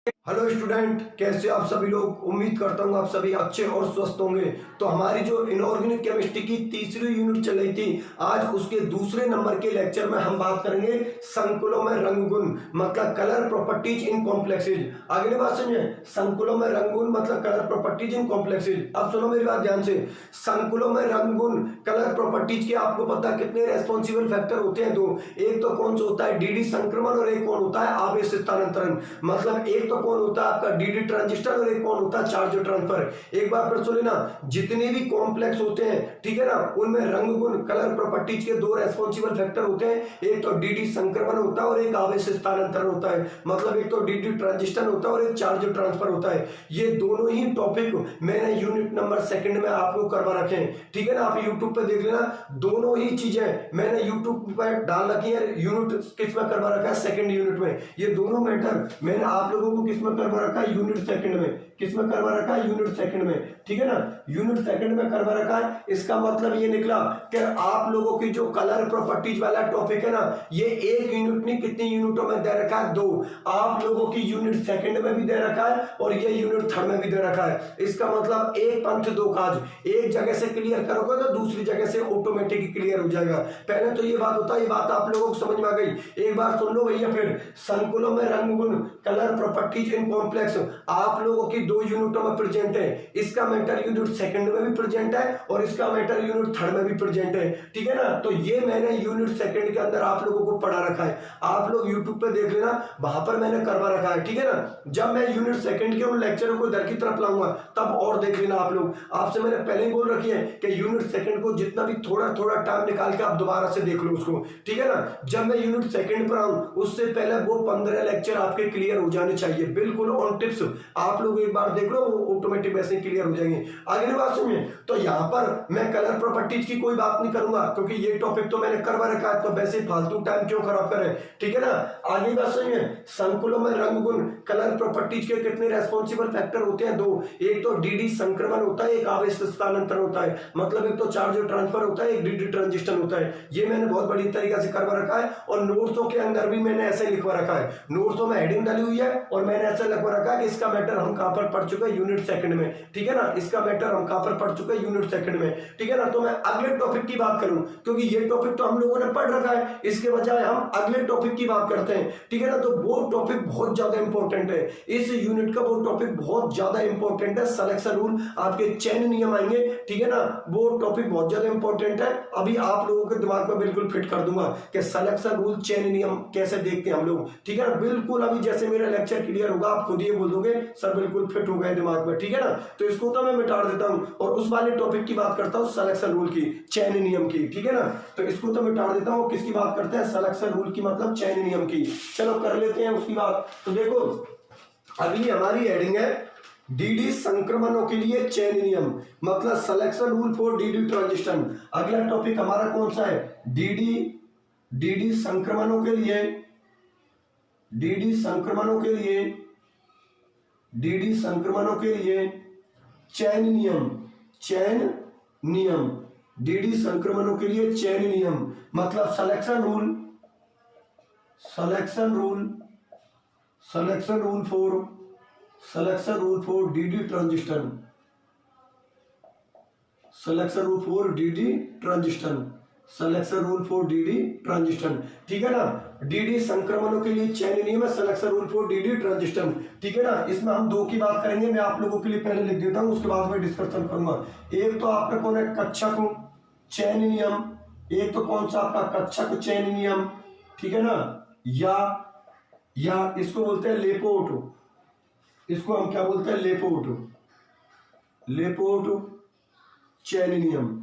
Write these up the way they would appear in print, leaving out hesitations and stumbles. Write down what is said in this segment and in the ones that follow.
Hello student, कैसे आप सभी लोग। उम्मीद करता हूँ आप सभी अच्छे और स्वस्थ होंगे। तो हमारी जो इनऑर्गेनिक केमिस्ट्री की तीसरी यूनिट चल रही थी, आज उसके दूसरे नंबर के लेक्चर में हम बात करेंगे संकुलों में रंग गुण, मतलब कलर प्रॉपर्टीज इन कॉम्प्लेक्सेज। अगली बात समझे, संकुलों में रंग गुण मतलब कलर प्रॉपर्टीज इन कॉम्प्लेक्सेज। अब सुनो मेरी बात ध्यान से। संकुलों में रंग गुण कलर प्रॉपर्टीज के आपको पता कितने रेस्पॉन्सिबल फैक्टर होते हैं? दो। एक तो कौन सा होता है डीडी संक्रमण और एक कौन होता है आवेश स्थानांतरण। मतलब एक तो कौन होता है आपका डीडी ट्रांजिस्टर और एक कौन होता है चार्ज ट्रांसफर। एक बार फिर सुन लेना, जितने भी कॉम्प्लेक्स होते हैं, ठीक है ना, उनमें रंग गुण कलर प्रॉपर्टीज के दो रेस्पॉन्सिबल फैक्टर होते हैं। एक तो डीडी संक्रमण होता है और एक आवेश स्थानांतरण होता है। मतलब एक तो डीडी ट्रांजिस्टर होता है और एक चार्ज ट्रांसफर होता है। ये दोनों ही टॉपिक मैंने यूनिट नंबर सेकंड में आपको करवा रखे हैं, ठीक है ना। आप यूट्यूब पे देख लेना, दोनों ही चीजें मैंने यूट्यूब पर डाल रखी है। यूनिट किस में करवा रखा है? सेकंड यूनिट में। ये दोनों मैटर मैंने आप लोगों को किस में करवा रखा है? यूनिट सेकंड में। किस में करवा रखा है? यूनिट सेकंड में, ठीक है ना। यूनिट सेकंड में करवा रखा है। इसका मतलब ये निकला कि आप लोगों की जो कलर प्रॉपर्टीज वाला टॉपिक है ना, ये एक यूनिट नहीं कितनी यूनिटों में दे रखा है? दो। आप लोगों की यूनिट सेकंड में भी दे रखा है और ये यूनिट थर्ड में भी दे रखा है। इसका मतलब एक पंथ दो काज। एक जगह से क्लियर करोगे तो दूसरी जगह से ऑटोमेटिक क्लियर हो जाएगा। पहले तो ये बात होता है, ये बात आप लोगों को समझ में आ गई। एक बार सुन लो भैया फिर। संकुलों में रंग गुण कलर प्रॉपर्टीज इन कॉम्प्लेक्स आप लोगों की दो यूनिटों में प्रेजेंट है। इसका मैटर यूनिट सेकंड में भी प्रेजेंट है और इसका मैटर यूनिट थर्ड में भी प्रेजेंट है, ठीक है ना। तो ये मैंने यूनिट सेकंड के अंदर आप लोगों को पढ़ा रखा है। आप लोग यूट्यूब पे देख लेना, वहां पर मैंने करवा रखा है, ठीक है ना। जब मैं यूनिट सेकंड के उन लेक्चरों को इधर की तरफ लाऊंगा तब और देख लेना आप लोग। आपसे मैंने पहले ही बोल रखी है कि यूनिट सेकंड को जितना भी थोड़ा थोड़ा टाइम निकाल के आप दोबारा से देख लो उसको, ठीक है ना। जब मैं यूनिट सेकंड पर आऊं उससे पहले वो 15 लेक्चर आपके क्लियर हो जाने चाहिए, बिल्कुल ऑन टिप्स। आप लोग एक बार देख लो, वो ऑटोमेटिक वैसे क्लियर हो जाएंगे। अगली बात सुनिए, तो यहाँ पर मैं कलर प्रॉपर्टीज की कोई बात नहीं करूंगा क्योंकि ये टॉपिक तो मैंने करवा रखा है, तो वैसे फालतू टाइम क्यों खराब करें, ठीक है ना। अगली बात सुनिए, संकुलों में रंग गुण कलर प्रॉपर्टीज के कितने रेस्पॉन्सिबल फैक्टर होते हैं? दो। एक तो डीडी संक्रमण होता है, एक आवेश स्थानांतरण होता है। मतलब एक तो चार्ज ट्रांसफर होता है, एक डीडी ट्रांजिशन होता है। ये मैंने बहुत बड़ी तरीके से करवा रखा है और नोट्सों के अंदर भी मैंने ऐसे लिखवा रखा है। नोट्सों में हेडिंग डाली हुई है और मैंने ऐसा लिखवा रखा है कि इसका मैटर हम कहां पर पढ़ चुके हैं? यूनिट सेकंड में, ठीक है ना। इसका मैटर हम कहां पर पढ़ चुके हैं? यूनिट सेकंड में, ठीक है ना। तो मैं अगले टॉपिक की बात करूं क्योंकि ये टॉपिक तो हम लोगों ने पढ़ रखा है, इसके बजाय हम अगले टॉपिक की बात करते हैं, ठीक है ना। तो वो टॉपिक बहुत ज्यादा इंपॉर्टेंट है, इस यूनिट का वो टॉपिक बहुत ज्यादा इंपॉर्टेंट है। सिलेक्शन रूल, आपके चयन नियम आएंगे, ठीक है ना। वो टॉपिक बहुत ज्यादा इंपॉर्टेंट है। अभी आप लोगों के दिमाग में बिल्कुल फिट कर दूंगा कि सिलेक्शन रूल चयन नियम कैसे देखते हैं हम लोग, ठीक है ना। बिल्कुल अभी जैसे मेरा लेक्चर क्लियर होगा आप खुद ये बोल दोगे सर बिल्कुल फिट हो गए दिमाग में, ठीक है ना। तो इसको तो मैं मिटा देता हूं और उस वाले टॉपिक की बात करता हूं, सिलेक्शन रूल की, चयन नियम की, ठीक है ना। तो इसको तो मिटा देता हूं। किसकी बात करते हैं? सिलेक्शन रूल की, मतलब चयन नियम की। चलो कर लेते हैं उसकी बात। तो देखो अगली हमारी हेडिंग है डीडी संक्रमणों के लिए चयन नियम, मतलब selection rule for DD transition. अगला टॉपिक हमारा कौन सा है? डीडी संक्रमणों के लिए, डीडी संक्रमणों के लिए, डीडी संक्रमणों के लिए चयन नियम, चयन नियम। डीडी संक्रमणों के लिए चयन नियम मतलब selection rule, selection rule, selection rule for, selection rule for DD transition, selection rule for DD transition, selection rule for DD transition, ठीक है ना। डीडी संक्रमणों के लिए चयन नियम है, selection rule for DD transition, ठीक है ना। इसमें हम दो की बात करेंगे, मैं आप लोगों के लिए पहले लिख देता हूं, उसके बाद में डिस्कशन करूंगा। एक तो आपका कौन है? कक्षक चयन नियम। एक तो कौन सा आपका? कक्षक चयन नियम, ठीक है ना। या इसको बोलते हैं लेपोर्ट, इसको हम क्या बोलते हैं? लेपोर्ट, लेपोर्ट चयन नियम,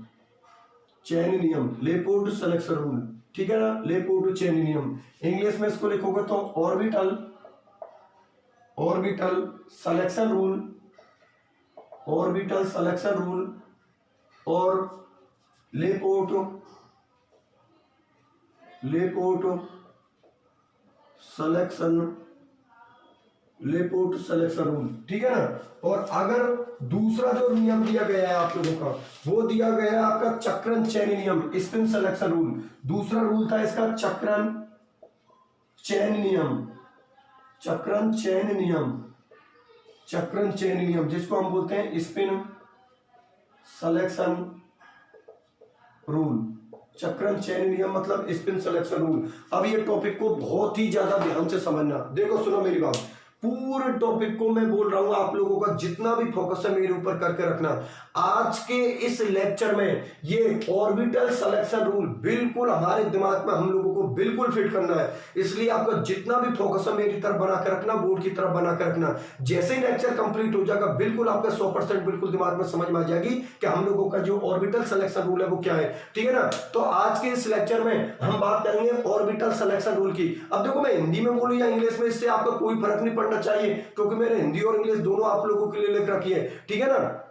चयन नियम, लेपोर्ट सिलेक्शन रूल, ठीक है ना। लेपोर्ट चयन नियम, इंग्लिश में इसको लिखोगे तो orbital, orbital selection rule, orbital selection rule और लेपोर्ट, लेपोर्ट सिलेक्शन, लेपोर्ट सिलेक्शन रूल, ठीक है ना। और अगर दूसरा जो नियम दिया गया है आप लोगों का, वो दिया गया है आपका चक्रण चयन नियम, स्पिन सिलेक्शन रूल। दूसरा रूल था इसका चक्रण चयन नियम, चक्रण चयन नियम, चक्रण चयन नियम, जिसको हम बोलते हैं स्पिन सिलेक्शन रूल। चक्रण चयन नियम मतलब स्पिन सिलेक्शन रूल। अब ये टॉपिक को बहुत ही ज्यादा ध्यान से समझना। देखो सुनो मेरी बात, पूरे टॉपिक को मैं बोल रहा हूं, आप लोगों का जितना भी फोकस है मेरे ऊपर करके रखना। आज के इस लेक्चर में ये ऑर्बिटल सिलेक्शन रूल बिल्कुल हमारे दिमाग में हम लोगों को बिल्कुल फिट करना है। इसलिए आपका जितना भी फोकस है मेरी तरफ बना के रखना, बोर्ड की तरफ बना के रखना। जैसे ही लेक्चर कंप्लीट हो जाएगा बिल्कुल आपका 100% बिल्कुल दिमाग में समझ में आ जाएगी कि हम लोगों का जो ऑर्बिटल सिलेक्शन रूल है वो क्या है। ठीक है ना। तो आज के इस लेक्चर में हम बात करेंगे ऑर्बिटल सिलेक्शन रूल की। अब देखो मैं हिंदी में बोलूं या इंग्लिश में, इससे आपका कोई फर्क नहीं पड़ना चाहिए, क्योंकि मैंने हिंदी और इंग्लिश दोनों आप लोगों के लिए लिख रखी है। ठीक है ना।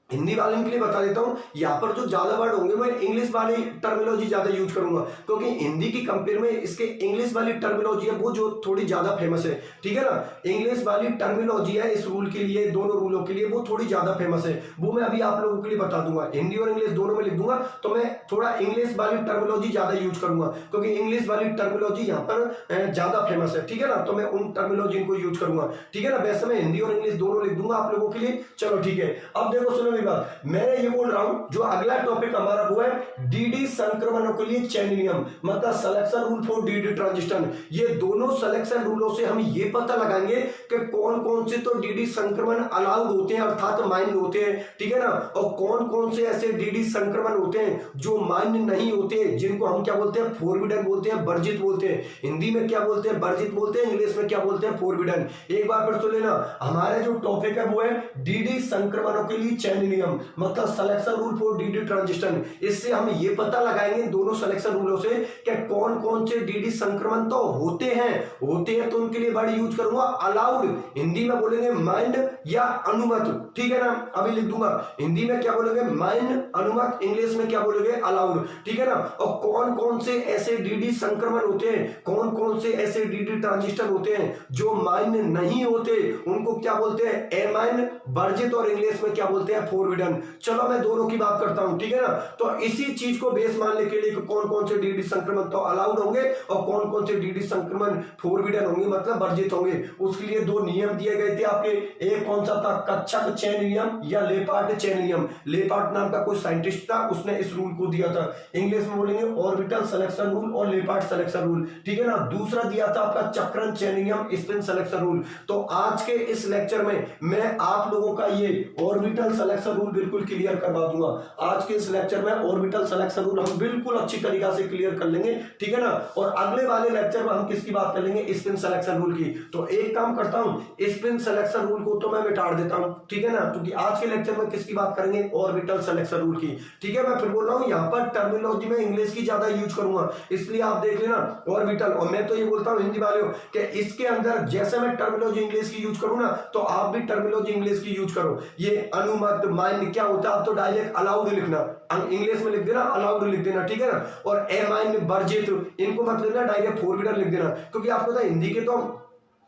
हिंदी वाले के लिए बता देता हूं, यहाँ पर जो ज्यादा वर्ड होंगे मैं इंग्लिश वाली टर्मिनोलॉजी ज्यादा यूज करूंगा, क्योंकि हिंदी की कंपेयर में इसके इंग्लिश वाली टर्मिनोलॉजी है वो जो थोड़ी ज्यादा फेमस है। ठीक है ना। इंग्लिश वाली टर्मिनोलॉजी है इस रूल के लिए, दोनों रूलों के लिए वो थोड़ी ज्यादा फेमस है, वो मैं अभी आप लोगों के लिए बता दूंगा। हिंदी और इंग्लिश दोनों में लिख दूंगा, तो मैं थोड़ा इंग्लिश वाली टर्मिनोलॉजी ज्यादा यूज करूंगा, क्योंकि इंग्लिश वाली टर्मिनोलॉजी यहाँ पर ज्यादा फेमस है। ठीक है ना। तो मैं उन टर्मिनोलॉजी को यूज करूंगा। ठीक है ना। वैसे मैं हिंदी और इंग्लिश दोनों लिख दूंगा आप लोगों के लिए। चलो ठीक है। अब देखो सुनो मेरी बात, मैं ये बोल रहा हूं जो अगला टॉपिक हमारा वो है डीडी संक्रमणों के लिए चयन नियम, मतलब selection rule for DD transition. ये दोनों सिलेक्शन रूलों से हम ये पता लगाएंगे कि कौन कौन से तो डीडी संक्रमण अलाउड होते हैं अर्थात मान्य होते हैं। ठीक है ना। और कौन कौन से ऐसे डीडी संक्रमण होते हैं जो मान्य नहीं होते, जिनको हम क्या बोलते हैं, फोरबिडन बोलते हैं, वर्जित बोलते हैं। हिंदी में क्या बोलते हैं, वर्जित बोलते हैं, इंग्लिश में क्या बोलते हैं, फोरबिडन। एक बार फिर सुन लेना, हमारा जो टॉपिक है वो है डीडी संक्रमणों के लिए चयन नियम, मतलब selection rule for DD transition. इससे हम ये पता लगाएंगे दोनों सिलेक्शन रूलों से कि कौन कौन से डीडी संक्रमण तो होते हैं तो उनके लिए वर्ड यूज करूंगा अलाउड, हिंदी में बोलेंगे माइंड या अनुमत। ठीक है ना। अभी लिख दूंगा, हिंदी में क्या बोलेंगे, माइंड, अनुमत, इंग्लिश में क्या बोलेंगे, अलाउड। ठीक है ना। और कौन कौन से ऐसे डीडी संक्रमण होते हैं, कौन कौन से ऐसे डीडी ट्रांजिशन होते हैं जो मान्य नहीं होते, उनको क्या बोलते हैं, अमान्य, वर्जित, और इंग्लिश में क्या बोलते हैं, फोरबिडन। चलो मैं दोनों की बात करता हूं। ठीक है ना। तो इसी चीज को बेस मानने के लिए कौन कौन से डीडी संक्रमण तो अलाउड होंगे और कौन कौन से डीडी संक्रमण फोरबिडन होंगे, मतलब वर्जित होंगे, उसके लिए दो नियम दिए गए थे आपके। एक कौन सा था, कच्छप चयन नियम या लेपार्ट चयन नियम। लेपार्ट नाम का कोई साइंटिस्ट था, उसने इस रूल को दिया था। इंग्लिश में बोलेंगे ऑर्बिटल सिलेक्शन रूल और लेपार्ट सिलेक्शन रूल। ठीक है ना। दूसरा दिया था आपका चक्रण चयन नियम, स्पिन सिलेक्शन रूल। तो आज के इस लेक्चर में मैं आप लोगों का ये ऑर्बिटल सिलेक्शन रूल बिल्कुल क्लियर करवा दूंगा। आज के इस लेक्चर में ऑर्बिटल सिलेक्शन रूल हम बिल्कुल अच्छी तरीके से क्लियर कर लेंगे। ठीक है ना। और अगले वाले लेक्चर में हम किसकी बात कर लेंगे, स्पिन सिलेक्शन रूल की। तो एक काम करता हूं, स्पिन सिलेक्शन रूल को तो मैं मिटा देता हूं। ठीक है ना। क्योंकि आज के लेक्चर में किसकी बात करेंगे, ऑर्बिटल सिलेक्शन रूल की। ठीक है। मैं फिर बोल रहा हूं यहाँ पर टर्मिनोलॉजी में इंग्लिश की ज्यादा यूज करूंगा, इसलिए आप देख लेना ऑर्बिटल। और मैं तो ये बोलता हूं हिंदी वालों कि इसके अंदर जैसे मैं टर्मिनोलॉजी इंग्लिश की यूज करूं ना, तो आप भी टर्मिनोलॉजी इंग्लिश की यूज करो। ये अनुमत, मान्य क्या होता है, आप तो डायरेक्ट अलाउड लिखना, इंग्लिश में लिख देना, अलाउड लिख देना। ठीक है ना। और अमान्य, वर्जित, इनको मत लिखना, डायरेक्ट फोरबिडन लिख देना, क्योंकि आपको तो हिंदी के तो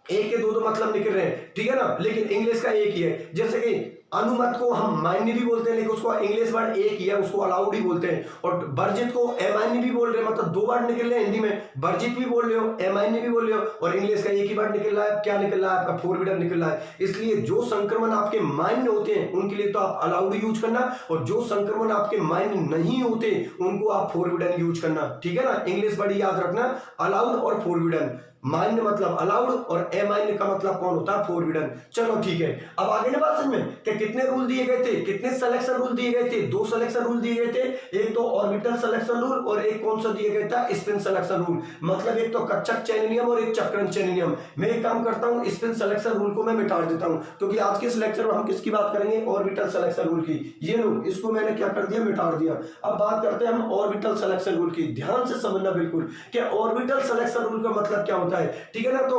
एक के दो मतलब निकल रहे हैं। ठीक है ना। लेकिन इंग्लिश का एक ही है। जैसे कि अनुमत को हम मान्य भी बोलते हैं, लेकिन उसको इंग्लिश वर्ड एक ही है, उसको अलाउड ही बोलते हैं। और वर्जित को अमान्य भी बोल रहे हैं, मतलब दो वर्ड निकल रहे हैं हिंदी में, वर्जित भी बोल रहे हो, अमान्य भी बोल रहे हो, और इंग्लिश का एक ही वर्ड निकल रहा है, क्या निकल रहा है आपका, फोरबिडन निकल रहा है। इसलिए जो संक्रमण आपके मान्य होते हैं उनके लिए तो आप अलाउड यूज करना, और जो संक्रमण आपके मान्य नहीं होते उनको आप फोरबिडन यूज करना। ठीक है ना। इंग्लिश वर्ड याद रखना, अलाउड और फोरबिडन। मान्य मतलब अलाउड और अमान्य का मतलब कौन होता है, फोरबिडन। चलो ठीक है। अब आगे ना बात समझ में कि कितने रूल दिए गए थे, कितने सिलेक्शन रूल दिए गए थे, दो सिलेक्शन रूल दिए गए थे। एक तो ऑर्बिटल सिलेक्शन रूल और एक कौन सा दिया गया था, स्पिन सिलेक्शन रूल। मतलब एक तो कच्छप चयन नियम और एक चक्रण चयन नियम। मैं एक काम करता हूं, स्पिन सिलेक्शन रूल को मैं मिटा देता हूं, क्योंकि आज के इस लेक्चर में हम किसकी बात करेंगे, ऑर्बिटल सिलेक्शन रूल की। ये लो, इसको मैंने क्या कर दिया, मिटा दिया। अब बात करते हैं हम ऑर्बिटल सिलेक्शन रूल की। ध्यान से समझना बिल्कुल कि ऑर्बिटल सिलेक्शन रूल का मतलब क्या होता है। ठीक है ना। तो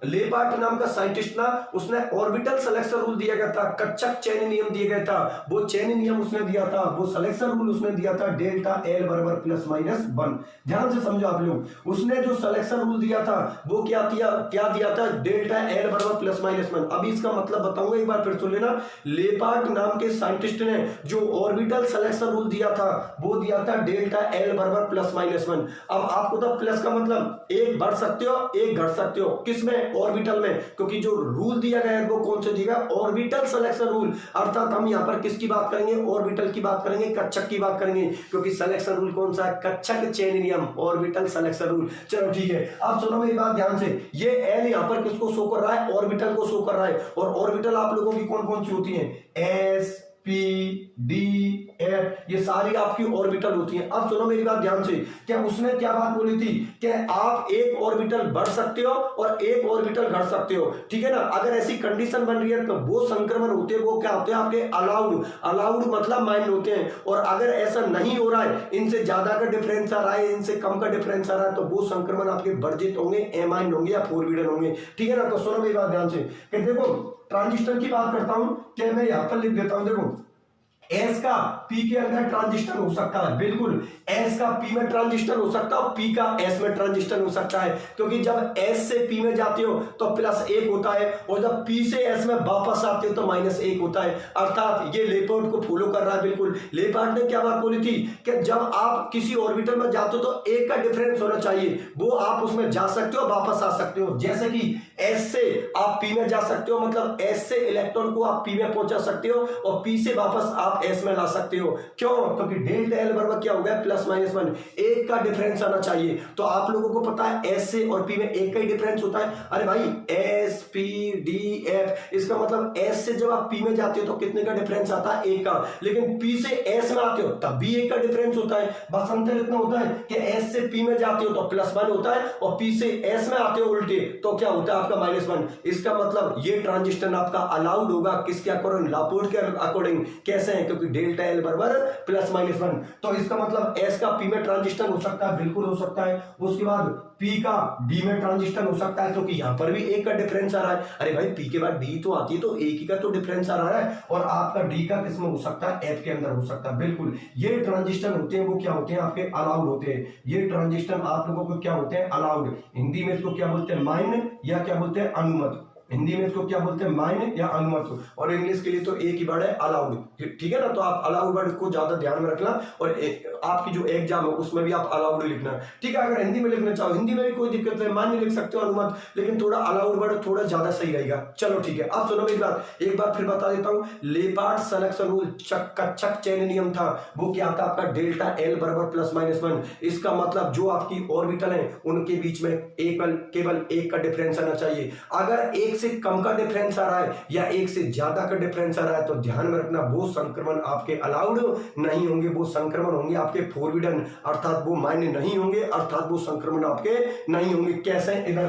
लेपार्ट नाम का साइंटिस्ट ना, उसने ऑर्बिटल सिलेक्शन रूल दिया गया था, कच्चक चेन नियम दिया गया था, वो चेन नियम उसने दिया था, वो सिलेक्शन रूल उसने दिया था डेल्टा एल बराबर प्लस माइनस 1। ध्यान से समझो आप लोग, उसने जो सिलेक्शन रूल दिया था वो क्या दिया था, डेल्टा एल बराबर प्लस माइनस 1। अभी इसका मतलब बताऊंगा, एक बार फिर सुन लेना। लेपार्ट नाम के साइंटिस्ट ने जो ऑर्बिटल सिलेक्शन रूल दिया था वो दिया था डेल्टा एल बराबर प्लस माइनस 1। अब आपको तो प्लस का मतलब एक बढ़ सकते हो एक घट सकते हो, किसमें, ऑर्बिटल में, क्योंकि जो रूल दिया गया है वो कौन से दिया गया, ऑर्बिटल सिलेक्शन रूल। अर्थात हम यहां पर किसकी बात करेंगे, ऑर्बिटल की बात करेंगे, कच्छक की बात करेंगे, क्योंकि सिलेक्शन रूल कौन सा है, कच्छक चेन नियम, ऑर्बिटल सिलेक्शन रूल। चलो ठीक है, अब सुनो मेरी बात ध्यान से। ये एल यहां पर किसको शो कर रहा है, ऑर्बिटल को शो कर रहा है। और ऑर्बिटल आप लोगों की कौन कौन सी होती है, एस पी डी एफ, ये सारी आपकी ऑर्बिटल होती हैं। अब सुनो मेरी बात ध्यान से, क्या उसने क्या बात बोली थी कि आप एक ऑर्बिटल बढ़ सकते हो और एक ऑर्बिटल घट सकते हो, ठीक है ना। अगर ऐसी कंडीशन बन रही है तो वो संक्रमण होते हैं, वो क्या होते हैं आपके अलाउड, अलाउड मतलब माइंड होते हैं। और अगर ऐसा नहीं हो रहा है, इनसे ज्यादा का डिफरेंस आ रहा है, इनसे कम का डिफरेंस आ रहा है, तो वो संक्रमण आपके वर्जित होंगे, एमाइन होंगे या फोरबिडन होंगे, ठीक है ना। तो सुनो मेरी बात ध्यान से कि देखो ट्रांजिस्टर की बात करता हूं, क्या मैं यहां पर लिख देता हूं, देखो एस का पी के अंदर ट्रांजिस्टर हो सकता है, बिल्कुल एस का पी में ट्रांजिस्टर हो सकता है और पी का एस में ट्रांजिस्टर हो सकता है, क्योंकि जब एस से पी में जाते हो तो प्लस 1 होता है और जब पी से एस में वापस आते हो तो माइनस 1 होता है। अर्थात ये लेपर्ड को फॉलो कर रहा है बिल्कुल। लेपर्ड ने क्या बात बोली थी कि जब आप किसी ऑर्बिटल में जाते हो तो एक का डिफरेंस होना चाहिए, वो आप उसमें जा सकते हो वापस आ सकते हो। जैसे कि एस से आप पी में जा सकते हो, मतलब एस से इलेक्ट्रॉन को आप पी में पहुंचा सकते हो और पी से वापस आप एस में ला सकते हो। क्यों, क्योंकि डेल्टा एल बराबर क्या हो गया, प्लस माइनस 1, एक का डिफरेंस आना चाहिए। तो आप लोगों को पता है एस से और पी में एक का ही डिफरेंस होता है। अरे भाई एस पी डी एफ, इसका मतलब एस से जब आप पी में जाते हो तो कितने का डिफरेंस आता है, एक का। लेकिन पी से एस में आते हो तब भी एक का डिफरेंस होता है। बस अंतर इतना होता है कि एस से पी में जाते हो तो प्लस 1 होता है और पी से एस में आते हो उल्टे तो क्या होता है आपका माइनस 1। इसका मतलब ये ट्रांजिस्टर आपका अलाउड होगा किसके अकॉर्डिंग, लापोर्ट के अकॉर्डिंग। कैसे है, क्योंकि डेल्टा एल बराबर प्लस माइनस 1। तो इसका मतलब एस का पी में ट्रांजिस्टर हो सकता है, बिल्कुल हो सकता है। उसके बाद पी का डी में ट्रांजिस्टर हो सकता है, क्योंकि यहां पर भी एक का डिफरेंस आ रहा है। अरे भाई पी के बाद डी तो आती है तो एक ही का तो डिफरेंस आ रहा है। और आपका डी का किसमें हो सकता है, एफ के अंदर हो सकता है, बिल्कुल। ये ट्रांजिस्टर होते हैं वो क्या होते हैं आपके अलाउड होते हैं। ये ट्रांजिस्टर आप लोगों को क्या होते हैं, अलाउड। हिंदी में इसको क्या बोलते हैं, मान्य या क्या बोलते हैं, अनुमत। हिंदी में इसको क्या बोलते हैं, मान्य या अनुमत। और इंग्लिश के लिए तो एक ही वर्ड है, अलाउड, ठीक है ना। तो आप अलाउड वर्ड को ज्यादा ध्यान में रखना और आपकी जो एग्जाम है उसमें भी आप अलाउड लिखना, ठीक है। अगर हिंदी में लिखना चाहो हिंदी में भी कोई दिक्कत नहीं, मान्य लिख सकते हो, अनुमत, लेकिन थोड़ा अलाउड वर्ड थोड़ा ज्यादा सही रहेगा। चलो ठीक है, अब सुनो मेरी बात, एक बार फिर बता देता हूं। लेपार्ट सिलेक्शन रूल कच्छक चेन नियम था, वो क्या था आपका, डेल्टा एल बराबर प्लस माइनस 1। इसका मतलब जो आपकी ऑर्बिटल है उनके बीच में केवल एक का डिफरेंस आना चाहिए। अगर एक से कम का डिफरेंस आ रहा है या एक से ज्यादा का डिफरेंस आ रहा है तो ध्यान में रखना वो संक्रमण आपके अलाउड नहीं होंगे, वो संक्रमण होंगे आपके फोरबिडन, अर्थात वो मान्य नहीं होंगे, अर्थात वो संक्रमण आपके नहीं होंगे। कैसे, इधर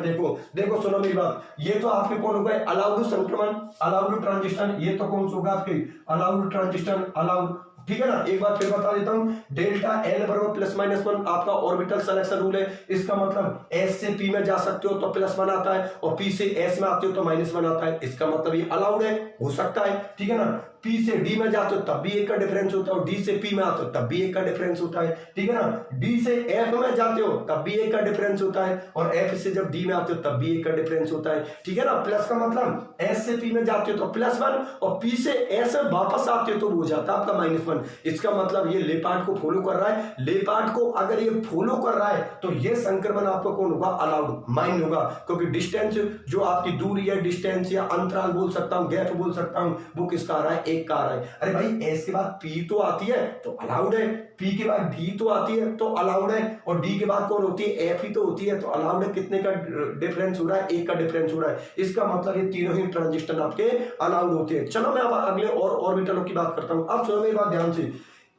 देखो सुनो मेरी बात, ये तो आपके कौन हो गए, अलाउड संक्रमण, अलाउड ट्रांजिशन। ये तो कौन सा होगा आपके अलाउड ट्रांजिशन, अलाउड, ठीक है ना। एक बार फिर बता देता हूं, डेल्टा एल बराबर प्लस माइनस 1 आपका ऑर्बिटल सिलेक्शन रूल है। इसका मतलब एस से पी में जा सकते हो तो प्लस 1 आता है और पी से एस में आते हो तो माइनस 1 आता है। इसका मतलब ये अलाउड है, हो सकता है, ठीक है ना। पी से डी में जाते हो तब भी एक का डिफरेंस होता है और डी से पी में आते हो तब भी एक का डिफरेंस होता है, ठीक है ना। डी से एफ में जाते हो तब भी एक का डिफरेंस होता है और एफ से जब डी में आते हो तब भी एक का डिफरेंस होता है, ठीक है ना। प्लस का मतलब एस से पी में जाते हो तो प्लस 1 और पी से एस में वापस आते हो तो हो जाता है आपका माइनस 1। इसका मतलब ये लेपार्ट को फॉलो कर रहा है। लेपार्ट को अगर ये फॉलो कर रहा है तो ये संक्रमण आपको कौन होगा, अलाउड, माइंड होगा, क्योंकि डिस्टेंस जो आपकी दूरी है, डिस्टेंस या अंतराल बोल सकता हूं, गैप बोल सकता हूं, वो किसका आ रहा है, एक का आ रहा है। अरे भाई एस के बाद पी तो आती है तो अलाउड है, पी के बाद डी तो आती है तो अलाउड है और डी के बाद कौन होती है, एफ ही तो होती है तो अलाउड है। कितने का डिफरेंस हो रहा है, एक का डिफरेंस हो रहा है। इसका मतलब ये तीनों ही ट्रांजिस्टर आपके अलाउड होते हैं। चलो मैं अब अगले और ऑर्बिटलों की बात करता हूं। अब सुनो मेरी बात ध्यान से,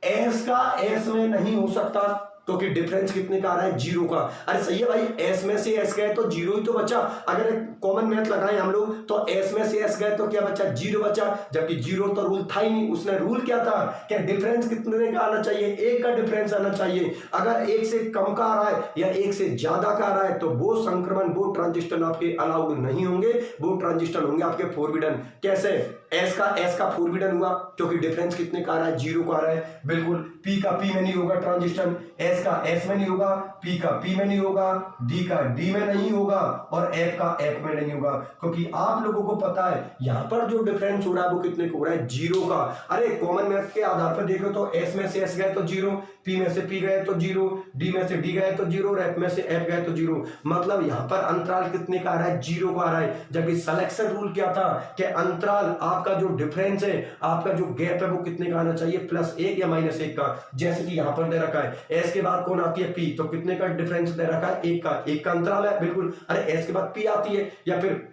एस का एस में नहीं हो सकता क्योंकि डिफरेंस कितने का आ रहा है, 0 का। अरे सही है भाई, एस में से एस गए तो 0 ही तो बचा। अगर कॉमन मैथ लगाएं हम लोग तो एस में से एस गए तो क्या बचा, 0 बचा, जबकि 0 तो रूल था ही नहीं। उसने रूल क्या था, क्या डिफरेंस कितने का आना चाहिए, एक का डिफरेंस आना चाहिए। अगर एक से कम का आ रहा है या एक से ज्यादा का आ रहा है तो वो संक्रमण, वो ट्रांजिस्टर आपके अलाउड नहीं होंगे, वो ट्रांजिस्टर होंगे आपके फोरबिडन। कैसे, एस का फोरबिडन हुआ क्योंकि डिफरेंस कितने का आ रहा है, 0 का आ रहा है। बिल्कुल पी का पी में नहीं होगा ट्रांजिशन, एस का एस में नहीं होगा, पी का पी में नहीं होगा, डी का डी में नहीं होगा और एफ का एफ में नहीं होगा, क्योंकि आप लोगों को पता है यहां पर जो डिफरेंस हो रहा है वो कितने को हो रहा है, 0 का। अरे कॉमन मैथ के आधार पर देखो तो एस में से एस गए तो 0, पी में से पी गए तो 0, डी में से डी गए तो 0 और एफ में से एफ गए तो 0। मतलब यहां पर अंतराल कितने का आ रहा है, 0 का आ रहा है। जबकि सिलेक्शन रूल क्या था कि अंतराल आपका जो डिफरेंस है, आपका जो गैप है वो कितने का आना चाहिए, +1 या -1 का। जैसे कि यहां पर दे रखा है एस के बाद कौन आती है, पी, तो कितने का डिफरेंस दे रखा है, 1 का अंतराल है। बिल्कुल, अरे एस के बाद पी आती है या फिर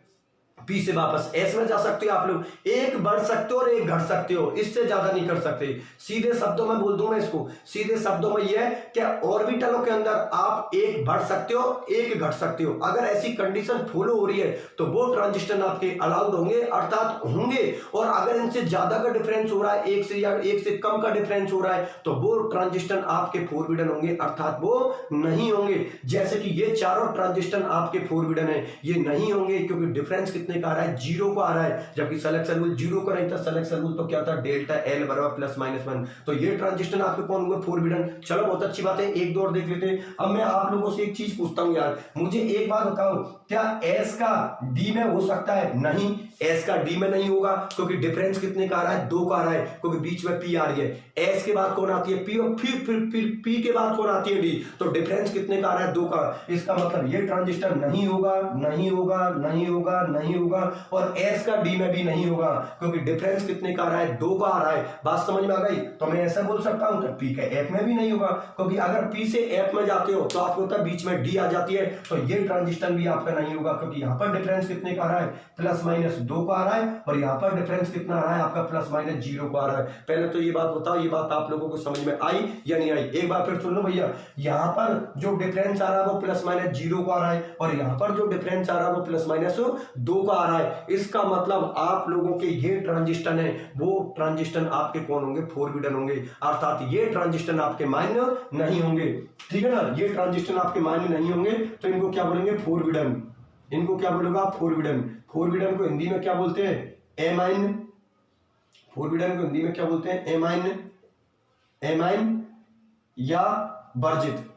पी से वापस एस में जा सकते हो आप लोग, एक बढ़ सकते हो और एक घट सकते हो, इससे ज्यादा नहीं कर सकते। सीधे शब्दों में बोल दूं मैं इसको, सीधे शब्दों में यह है कि ऑर्बिटलों के अंदर आप एक बढ़ सकते हो, एक घट सकते हो। अगर ऐसी कंडीशन फॉलो हो रही है तो वो ट्रांजिशन आपके अलाउड होंगे, अर्थात होंगे। और अगर इनसे ज्यादा का डिफरेंस हो रहा है, एक से या एक से कम का डिफरेंस हो रहा है, तो वो ट्रांजिशन आपके फोरबिडन होंगे, अर्थात वो नहीं होंगे। जैसे कि ये चारों ट्रांजिशन आपके फोरबिडन है, ये नहीं होंगे क्योंकि डिफरेंस कितने का आ रहा है, 0 को आ रहा है। जबकि सिलेक्शन रूल 0 का नहीं था, सिलेक्शन रूल तो क्या था, डेल्टा एल बराबर +-1। तो ये ट्रांजिशन आपके कौन हुए, फोरबिडन। चलो बहुत अच्छी बात है, एक दो और देख लेते हैं। अब मैं आप लोगों से एक चीज पूछता हूं यार, मुझे एक बात बताओ, क्या एस का डी में हो सकता है, नहीं, एस का डी में नहीं होगा क्योंकि डिफरेंस कितने का आ रहा है, 2 का आ रहा है, क्योंकि बीच में पी आ रही है। एस के बाद कौन आती है, पी, और फिर पी के बाद कौन आती है, डी, तो डिफरेंस कितने का आ रहा है, 2 का। इसका मतलब ये ट्रांजिस्टर नहीं होगा, नहीं होगा, नहीं होगा, नहीं होगा, और एस का डी में भी नहीं होगा क्योंकि डिफरेंस कितने का आ रहा है, 2 का आ रहा है। बात समझ में आ गई? तो मैं ऐसा बोल सकता हूं कि पी का एफ में भी नहीं होगा, क्योंकि अगर पी से एफ में जाते हो तो आपको होता है बीच में डी आ जाती है, तो ये ट्रांजिस्टर भी आपका नहीं होगा क्योंकि यहां पर डिफरेंस कितने का आ रहा है, +-2 का आ रहा है, और यहां पर डिफरेंस कितना आ रहा है आपका, +-0 का आ रहा है। पहले तो ये बात बताओ, ये बात आप लोगों को समझ में आई या नहीं आई? एक बार फिर सुन लो भैया, यहां पर जो डिफरेंस आ रहा है वो +-0 का आ रहा है, और यहां पर जो डिफरेंस आ रहा है वो +-2 का आ रहा है। इसका मतलब आप लोगों के ये ट्रांजिस्टर है, वो ट्रांजिस्टर आपके कौन होंगे, फोरबिडन होंगे, अर्थात ये ट्रांजिस्टर आपके मान्य नहीं होंगे। ठीक है ना, ये ट्रांजिस्टर आपके मान्य नहीं होंगे, तो इनको क्या बोलेंगे, फोरबिडन। इनको क्या बोलेगा, फोरबिडन। फोरबिडन को हिंदी में क्या बोलते हैं, एमाइन। फोरबिडन को हिंदी में क्या बोलते हैं, एमाइन, एमाइन या वर्जित,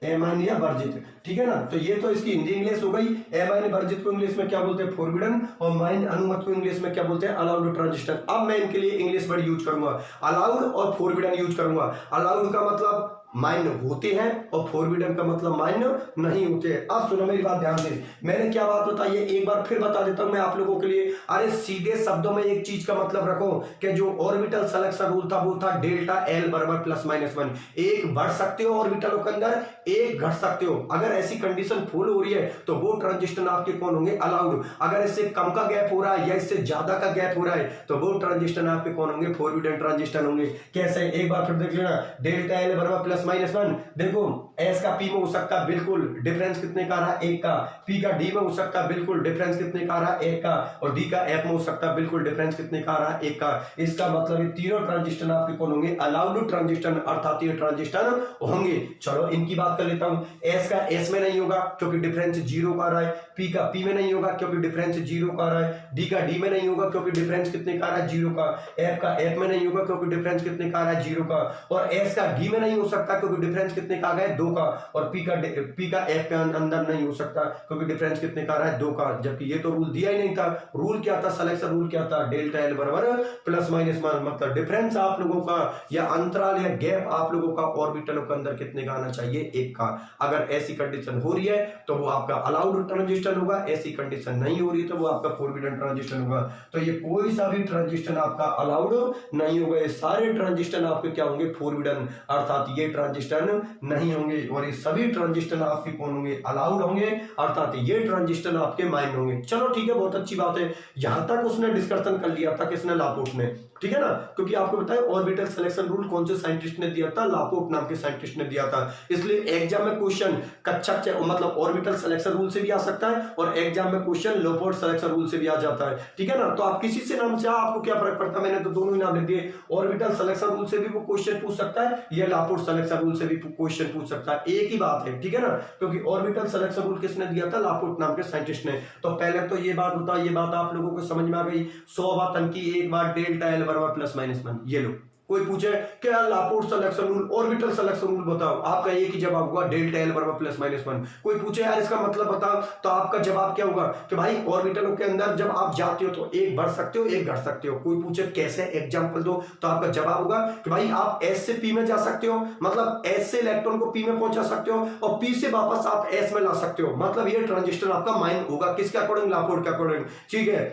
एमाइन या वर्जित। ठीक है ना, तो ये तो इसकी हिंदी इंग्लिश हो गई। एमाइन वर्जित को इंग्लिश में क्या बोलते हैं, फोरबिडन, और माइन अनुमत को इंग्लिश में क्या बोलते हैं, अलाउड ट्रांजिस्टर। अब मैं इनके लिए इंग्लिश वर्ड यूज करूंगा, अलाउड और फोरबिडन यूज करूंगा। अलाउड का मतलब मान्य होते हैं और फोरबिडन का मतलब मान्य नहीं होते हैं। अब सुनो मेरी बात ध्यान से, मैंने क्या बात बताई है एक बार फिर बता देता हूं मैं आप लोगों के लिए। अरे सीधे शब्दों में एक चीज का मतलब रखो कि जो ऑर्बिटल सिलेक्शन रूल था वो था डेल्टा एल बराबर +-1। एक बढ़ सकते हो ऑर्बिटलों के अंदर, एक घट सकते हो। अगर ऐसी कंडीशन फॉलो हो रही है तो वो ट्रांजिस्टर आपके कौन होंगे, अलाउड। अगर इससे कम का गैप हो रहा है या इससे ज्यादा का गैप हो रहा है तो वो ट्रांजिस्टर आपके कौन होंगे, फोरबिडन ट्रांजिस्टर होंगे। कैसे, एक बार फिर देख लेना, डेल्टा एल बराबर +-1। देखो एस का पी में हो सकता है, बिल्कुल डिफरेंस कितने का आ रहा है, 1 का। पी का डी में हो सकता है, बिल्कुल डिफरेंस कितने का आ रहा है, 1 का। और डी का एफ में हो सकता है, बिल्कुल डिफरेंस कितने का आ रहा है, 1 का। इसका मतलब ये तीनों ट्रांजिस्टर आपके कौन होंगे, अलाउड ट्रांजिस्टर, अर्थात ये ट्रांजिस्टर होंगे। चलो इनकी बात कर लेता हूं। एस का एस में नहीं होगा क्योंकि डिफरेंस 0 का आ रहा है, पी का पी में नहीं होगा क्योंकि डिफरेंस 0 का आ रहा है, डी का डी में नहीं होगा क्योंकि डिफरेंस कितने का आ रहा है, 0 का। एफ का एफ में नहीं होगा क्योंकि डिफरेंस कितने का आ रहा है, 0 का। और एस का डी में नहीं हो सकता क्योंकि डिफरेंस कितने का आ गया, 2 का। और पी का एफ के अंदर नहीं हो सकता क्योंकि डिफरेंस कितने का आ रहा है, 2 का। जबकि ये तो रूल दिया ही नहीं था। रूल क्या था, सिलेक्शन रूल क्या था, डेल्टा एल बराबर +-1। मतलब डिफरेंस आप लोगों का या अंतराल या गैप आप लोगों का ऑर्बिटलों के अंदर कितने का आना चाहिए, 1 का। अगर ऐसी कंडीशन हो रही है तो वो आपका अलाउड ट्रांजिस्टर होगा, ऐसी कंडीशन नहीं हो रही तो वो आपका फोरबिडन ट्रांजिस्टर होगा। तो ये कोई सा भी ट्रांजिस्टर आपका अलाउड नहीं होगा, ये सारे ट्रांजिस्टर आपके क्या होंगे, फोरबिडन, अर्थात ये ट्रांजिस्टर नहीं होंगे। और ये सभी ट्रांजिस्टर आपके कौन होंगे, अलाउड होंगे, अर्थात ये ट्रांजिस्टर आपके माइंड होंगे। चलो ठीक है, बहुत अच्छी बात है। यहां तक उसने डिस्कशन कर लिया था, किसने, लापोर्ट ने। ठीक है ना, क्योंकि आपको बताया ऑर्बिटल सिलेक्शन रूल कौन से साइंटिस्ट ने दिया था, लापोर्ट नाम के साइंटिस्ट ने दिया था। इसलिए एग्जाम में क्वेश्चन कक्षा मतलब ऑर्बिटल सिलेक्शन रूल से भी आ सकता है और एग्जाम में क्वेश्चन लापोर्ट सिलेक्शन रूल से भी आ जाता है। ठीक है ना, तो आप किसी से नाम से आपको क्या फर्क पड़ता है, मैंने तो दोनों ही नाम लिख दिए। ऑर्बिटल सिलेक्शन रूल से भी वो क्वेश्चन पूछ सकता है या लापोर्ट सिलेक्शन रूल से भी क्वेश्चन पूछ सकता है। सकता है, एक ही बात है, ठीक है ना, क्योंकि ऑर्बिटल सिलेक्शन रूल किसने दिया था? लापोर्ट नाम के साइंटिस्ट ने। तो पहले तो ये बात होता है, ये बात आप लोगों को समझ में आ गई। 100 बात की एक बार डेल्टा एल बराबर प्लस माइनस 1। ये लो, कोई पूछे क्या Laporte selection rule, orbital selection rule बताओ, आपका एक ही जवाब होगा डेल्टा एल बराबर प्लस माइनस 1। कोई पूछे यार इसका मतलब बताओ, तो आपका जवाब क्या होगा कि भाई ऑर्बिटलों के अंदर जब आप जाते हो तो एक बढ़ सकते हो, एक घट सकते हो। कोई पूछे कैसे, एग्जांपल दो, तो आपका जवाब होगा कि भाई आप एस से पी में जा सकते हो, मतलब एस से इलेक्ट्रॉन को पी में पहुंचा सकते हो, और पी से वापस आप एस में ला सकते हो। मतलब ये ट्रांजिस्टर आपका माइन होगा किसके अकॉर्डिंग? लापोर्ट के अकॉर्डिंग, ठीक है।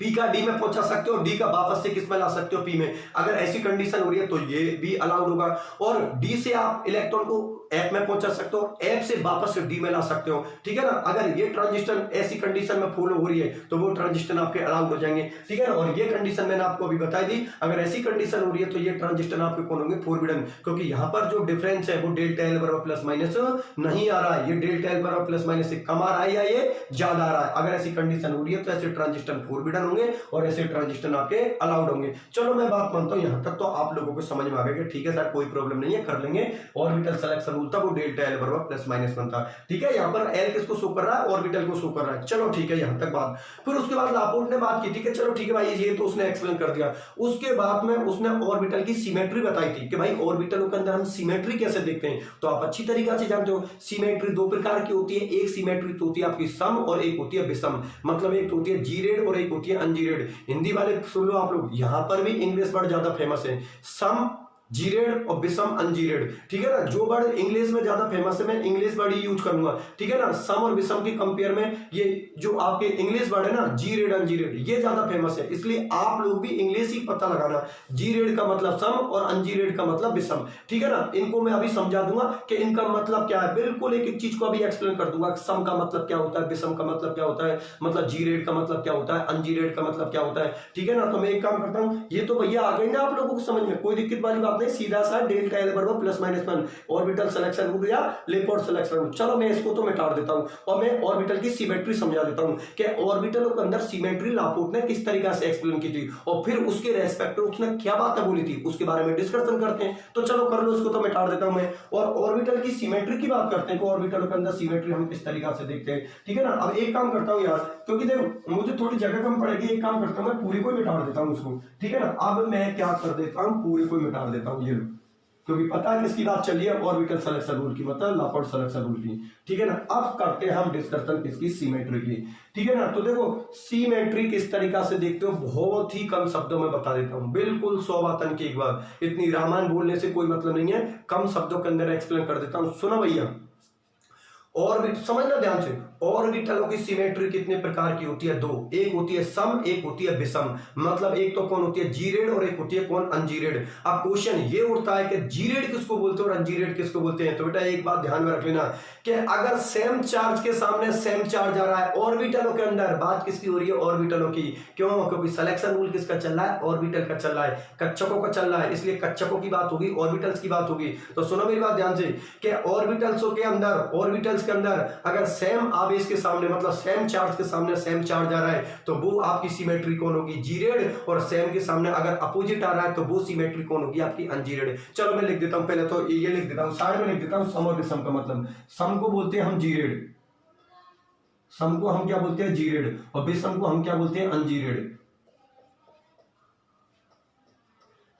पी का डी में पहुंचा सकते हो, डी का वापस से किस में ला सकते हो? पी में। अगर ऐसी कंडीशन हो रही है तो ये भी अलाउड होगा। और डी से आप इलेक्ट्रॉन को एफ में पहुंचा सकते हो, एफ से वापस से डी में ला सकते हो, ठीक है ना। अगर ये ट्रांजिस्टर ऐसी कंडीशन में फॉलो हो रही है तो वो ट्रांजिस्टर आपके अलाउड हो जाएंगे, ठीक है ना। और ये कंडीशन मैंने आपको अभी बताई दी, अगर ऐसी कंडीशन हो रही है तो ये ट्रांजिस्टर आपके कौन होंगे? फॉरबिडन, क्योंकि यहां पर जो डिफरेंस है वो डेल्टा एल बराबर प्लस माइनस नहीं आ रहा है, ये डेल्टा एल बराबर प्लस माइनस से कम आ रहा है या ये ज्यादा आ रहा है। अगर ऐसी कंडीशन हो रही है तो ऐसे ट्रांजिस्टर फॉरबिडन होंगे और ऐसे ट्रांजिस्टर आपके अलाउड होंगे। चलो मैं बात मानता हूं यहां तक तो आप लोगों को समझ में आ गया कि ठीक है सर कोई प्रॉब्लम नहीं है, कर लेंगे। ऑर्बिटल सिलेक्शन रूल था वो डेल्टा एल बराबर प्लस माइनस 1 था, ठीक है। यहां पर एल किसको शो कर रहा है? ऑर्बिटल को शो कर रहा है। चलो ठीक है, यहां तक बात। फिर उसके बाद लापोर्ट ने बात की, ठीक है, चलो ठीक है भाई, ये तो उसने एक्सप्लेन कर दिया। उसके बाद में उसने ऑर्बिटल की सिमेट्री बताई थी कि भाई ऑर्बिटलों के अंदर हम सिमेट्री कैसे देखते हैं। तो आप अच्छी तरीके से जानते हो सिमेट्री दो प्रकार की होती है। एक सिमेट्री तो होती है आपकी सम और एक होती है विषम, मतलब एक तो होती है जीरेड और एक होती है अनजीरेड। हिंदी वाले सुन लो आप लोग, यहां पर भी इंग्लिश वर्ड ज्यादा फेमस है, सम जीरेड और विषम अनजीरेड, ठीक है ना। जो वर्ड इंग्लिश में ज्यादा फेमस है मैं इंग्लिश वर्ड ही यूज करूंगा, ठीक है ना। सम और विषम के कंपेयर में ये जो आपके इंग्लिश वर्ड है ना जीरेड अनजीरेड, ये ज्यादा फेमस है, इसलिए आप लोग भी इंग्लिश ही पता लगाना। जीरेड का मतलब सम और अनजीरेड का मतलब विषम, ठीक है ना। इनको मैं अभी समझा दूंगा कि इनका मतलब क्या है, बिल्कुल एक एक चीज को अभी एक्सप्लेन कर दूंगा। सम का मतलब क्या होता है, विषम का मतलब क्या होता है, मतलब जीरेड का मतलब क्या होता है, अनजीरेड का मतलब क्या होता है, ठीक है ना। तो मैं एक काम करता हूं, ये तो भैया आ गई ना आप लोगों को समझ में, कोई दिक्कत वाली बात नहीं, सीधा सा डेल्टा एल बराबर plus minus 1 orbital selection rule या लेपोर्ट सिलेक्शन रूल। चलो मैं इसको तो मिटा देता हूं और मैं ऑर्बिटल की सिमेट्री समझा देता हूं कि ऑर्बिटलों के अंदर सिमेट्री लापोर्ट ने किस तरीके से एक्सप्लेन की थी और फिर उसके रेस्पेक्ट में उसने क्या बातें बोली थी उसके बारे में डिस्कशन करते हैं। तो चलो कर लो, इसको तो मिटा देता हूं मैं और ऑर्बिटल की सिमेट्री की बात करते हैं कि ऑर्बिटलों के अंदर सिमेट्री हम किस तरीके से देखते हैं, ठीक है ना। अब एक काम करता हूं यार, क्योंकि देखो मुझे थोड़ी जगह कम पड़ेगी, एक काम करता हूं मैं पूरी को मिटा देता हूं उसको, ठीक है ना। अब मैं क्या कर देता हूं, पूरी को मिटा देता हूं, ये लो, क्योंकि पता है किसकी बात चली है, ऑर्बिटल सिलेक्शन रूल की, मतलब लापोर्ट सिलेक्शन रूल की, ठीक है ना। अब करते हैं हम डिस्कशन किसकी, सिमेट्री की, ठीक है ना। तो देखो सिमेट्री किस तरीका से देखते हो, बहुत ही कम शब्दों में बता देता हूं, बिल्कुल 100 बातन की एक बार, इतनी रामायण बोलने से कोई मतलब नहीं है, कम शब्दों के अंदर एक्सप्लेन कर देता हूं। सुनो भैया, और समझना ध्यान से, ऑर्बिटलों की सिमेट्री कितने प्रकार की होती है? दो, एक होती है सम, एक होती है विषम, मतलब एक तो कौन होती है जीरेड और एक होती है कौन अनजीरेड। अब क्वेश्चन ये उठता है कि जीरेड किसको बोलते हैं और अनजीरेड किसको बोलते हैं। तो बेटा एक बात ध्यान में रख लेना कि अगर सेम चार्ज के सामने सेम चार्ज आ रहा है ऑर्बिटलों के अंदर, बात किसकी हो रही है? ऑर्बिटलों की। क्यों? क्योंकि सिलेक्शन रूल किसका चल रहा है? ऑर्बिटल का चल रहा है, कक्षकों का चल रहा है, इसलिए कक्षकों की बात होगी, ऑर्बिटल्स की बात होगी। तो सुनो मेरी बात ध्यान से कि ऑर्बिटल्स के अंदर अगर सेम आवेश के सामने, मतलब सेम चार्ज के सामने सेम चार्ज आ रहा है तो वो आपकी सिमेट्री कौन होगी? जीरेड। और सेम के सामने अगर अपोजिट आ रहा है तो वो सिमेट्री कौन होगी? आपकी अनजीरेड। चलो मैं लिख देता हूं, पहले तो ये लिख देता हूं, साइड में लिख देता हूं सम और विषम का मतलब। सम को बोलते हैं हम जीरेड, सम को हम क्या बोलते हैं? जीरेड, और विषम को हम क्या बोलते हैं? अनजीरेड।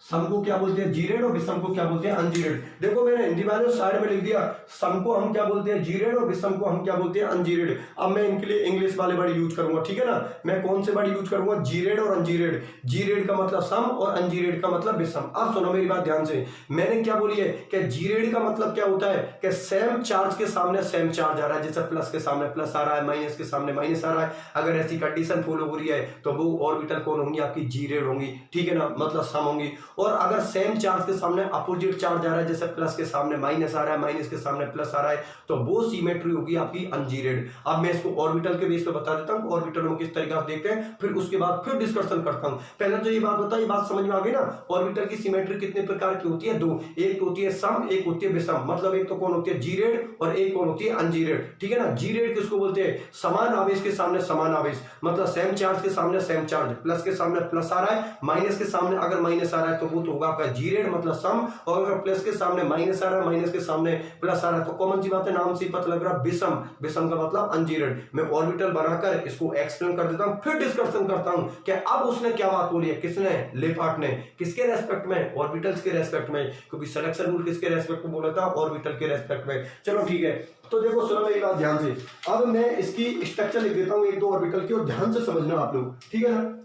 सम को क्या बोलते हैं? जीरेड, और विषम को क्या बोलते हैं? अनजीरेड। देखो मैंने हिंदी वाले साइड में लिख दिया, सम को हम क्या बोलते हैं? जीरेड, और विषम को हम क्या बोलते हैं? अनजीरेड। अब मैं इनके लिए इंग्लिश वाले वर्ड यूज करूंगा, ठीक है ना। मैं कौन से वर्ड यूज करूंगा? जीरेड और अनजीरेड। जीरेड का मतलब सम और अनजीरेड का मतलब विषम। अब सुनो मेरी बात ध्यान से, मैंने क्या बोली है कि जीरेड का मतलब क्या होता है कि सेम चार्ज के सामने सेम चार्ज आ रहा है, जैसे प्लस के सामने प्लस आ रहा है, माइनस के सामने माइनस आ रहा है। अगर ऐसी कंडीशन फॉलो हो रही है तो वो ऑर्बिटल कौन होंगी? आपकी जीरेड होंगी, ठीक है ना, मतलब सम होंगी। और अगर सेम चार्ज के सामने अपोजिट चार्ज आ रहा है, जैसे प्लस के सामने माइनस आ रहा है, माइनस के सामने प्लस आ रहा है, तो वो सिमेट्री होगी आपकी अनजीरेड। अब मैं इसको ऑर्बिटल के बेस पे बता देता हूं, ऑर्बिटल में किस तरीके से देखते हैं, फिर उसके बाद फिर डिस्कशन करता हूं। पहले तो ये बात बता, ये बात समझ में आ गई ना, ऑर्बिटल की सिमेट्री कितने प्रकार की होती है? दो, एक होती है सम, एक होती है विषम, मतलब एक तो कौन होती है? जीरेड, और एक कौन होती है? अनजीरेड, ठीक है ना। जीरेड किसको बोलते हैं? समान आवेश के सामने समान आवेश, मतलब सेम चार्ज के सामने सेम चार्ज, प्लस के सामने प्लस आ रहा है, माइनस के सामने अगर माइनस आ रहा है तो वो तो होगा आपका जीरेड मतलब सम, और अगर प्लस के सामने माइनस आ रहा है, माइनस के सामने प्लस आ रहा है, तो कॉमन सी बात है, नाम से पता लग रहा है विषम, विषम का मतलब अनजीरेड। मैं ऑर्बिटल बनाकर इसको एक्सप्लेन कर देता हूं, फिर डिस्कशन करता हूं कि अब उसने क्या बात बोली है, किसने, लेपार्ट ने, किसके रेस्पेक्ट में, ऑर्बिटल्स के रेस्पेक्ट में, क्योंकि सिलेक्शन रूल किसके रेस्पेक्ट में बोला था, ऑर्बिटल के रेस्पेक्ट में। चलो ठीक है, तो देखो सुनो मेरी बात ध्यान से, अब मैं इसकी स्ट्रक्चर लिख देता हूं एक दो ऑर्बिटल की, और ध्यान से समझना आप लोग, ठीक है ना।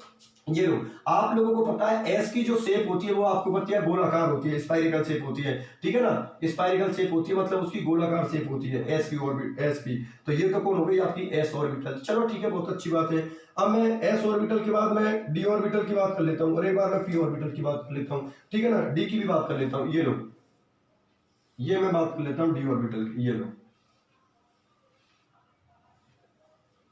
ये लो, आप लोगों को पता है एस की जो शेप होती है वो आपको पता है गोलाकार होती है, स्पाइरिकल शेप होती है, ठीक है ना, स्पाइरिकल शेप होती है मतलब उसकी गोलाकार शेप होती है एस की ऑर्बिट, एस की। तो ये तो कौन हो गई आपकी एस ऑर्बिटल। चलो ठीक है, बहुत अच्छी बात है। अब मैं एस ऑर्बिटल के बाद मैं डी ऑर्बिटल की बात कर लेता हूँ, और एक बार मैं पी ऑर्बिटल की बात कर लेता हूँ, ठीक है ना, डी की भी बात कर लेता हूँ। ये लो, ये मैं बात कर लेता हूँ डी ऑर्बिटल की। ये लो,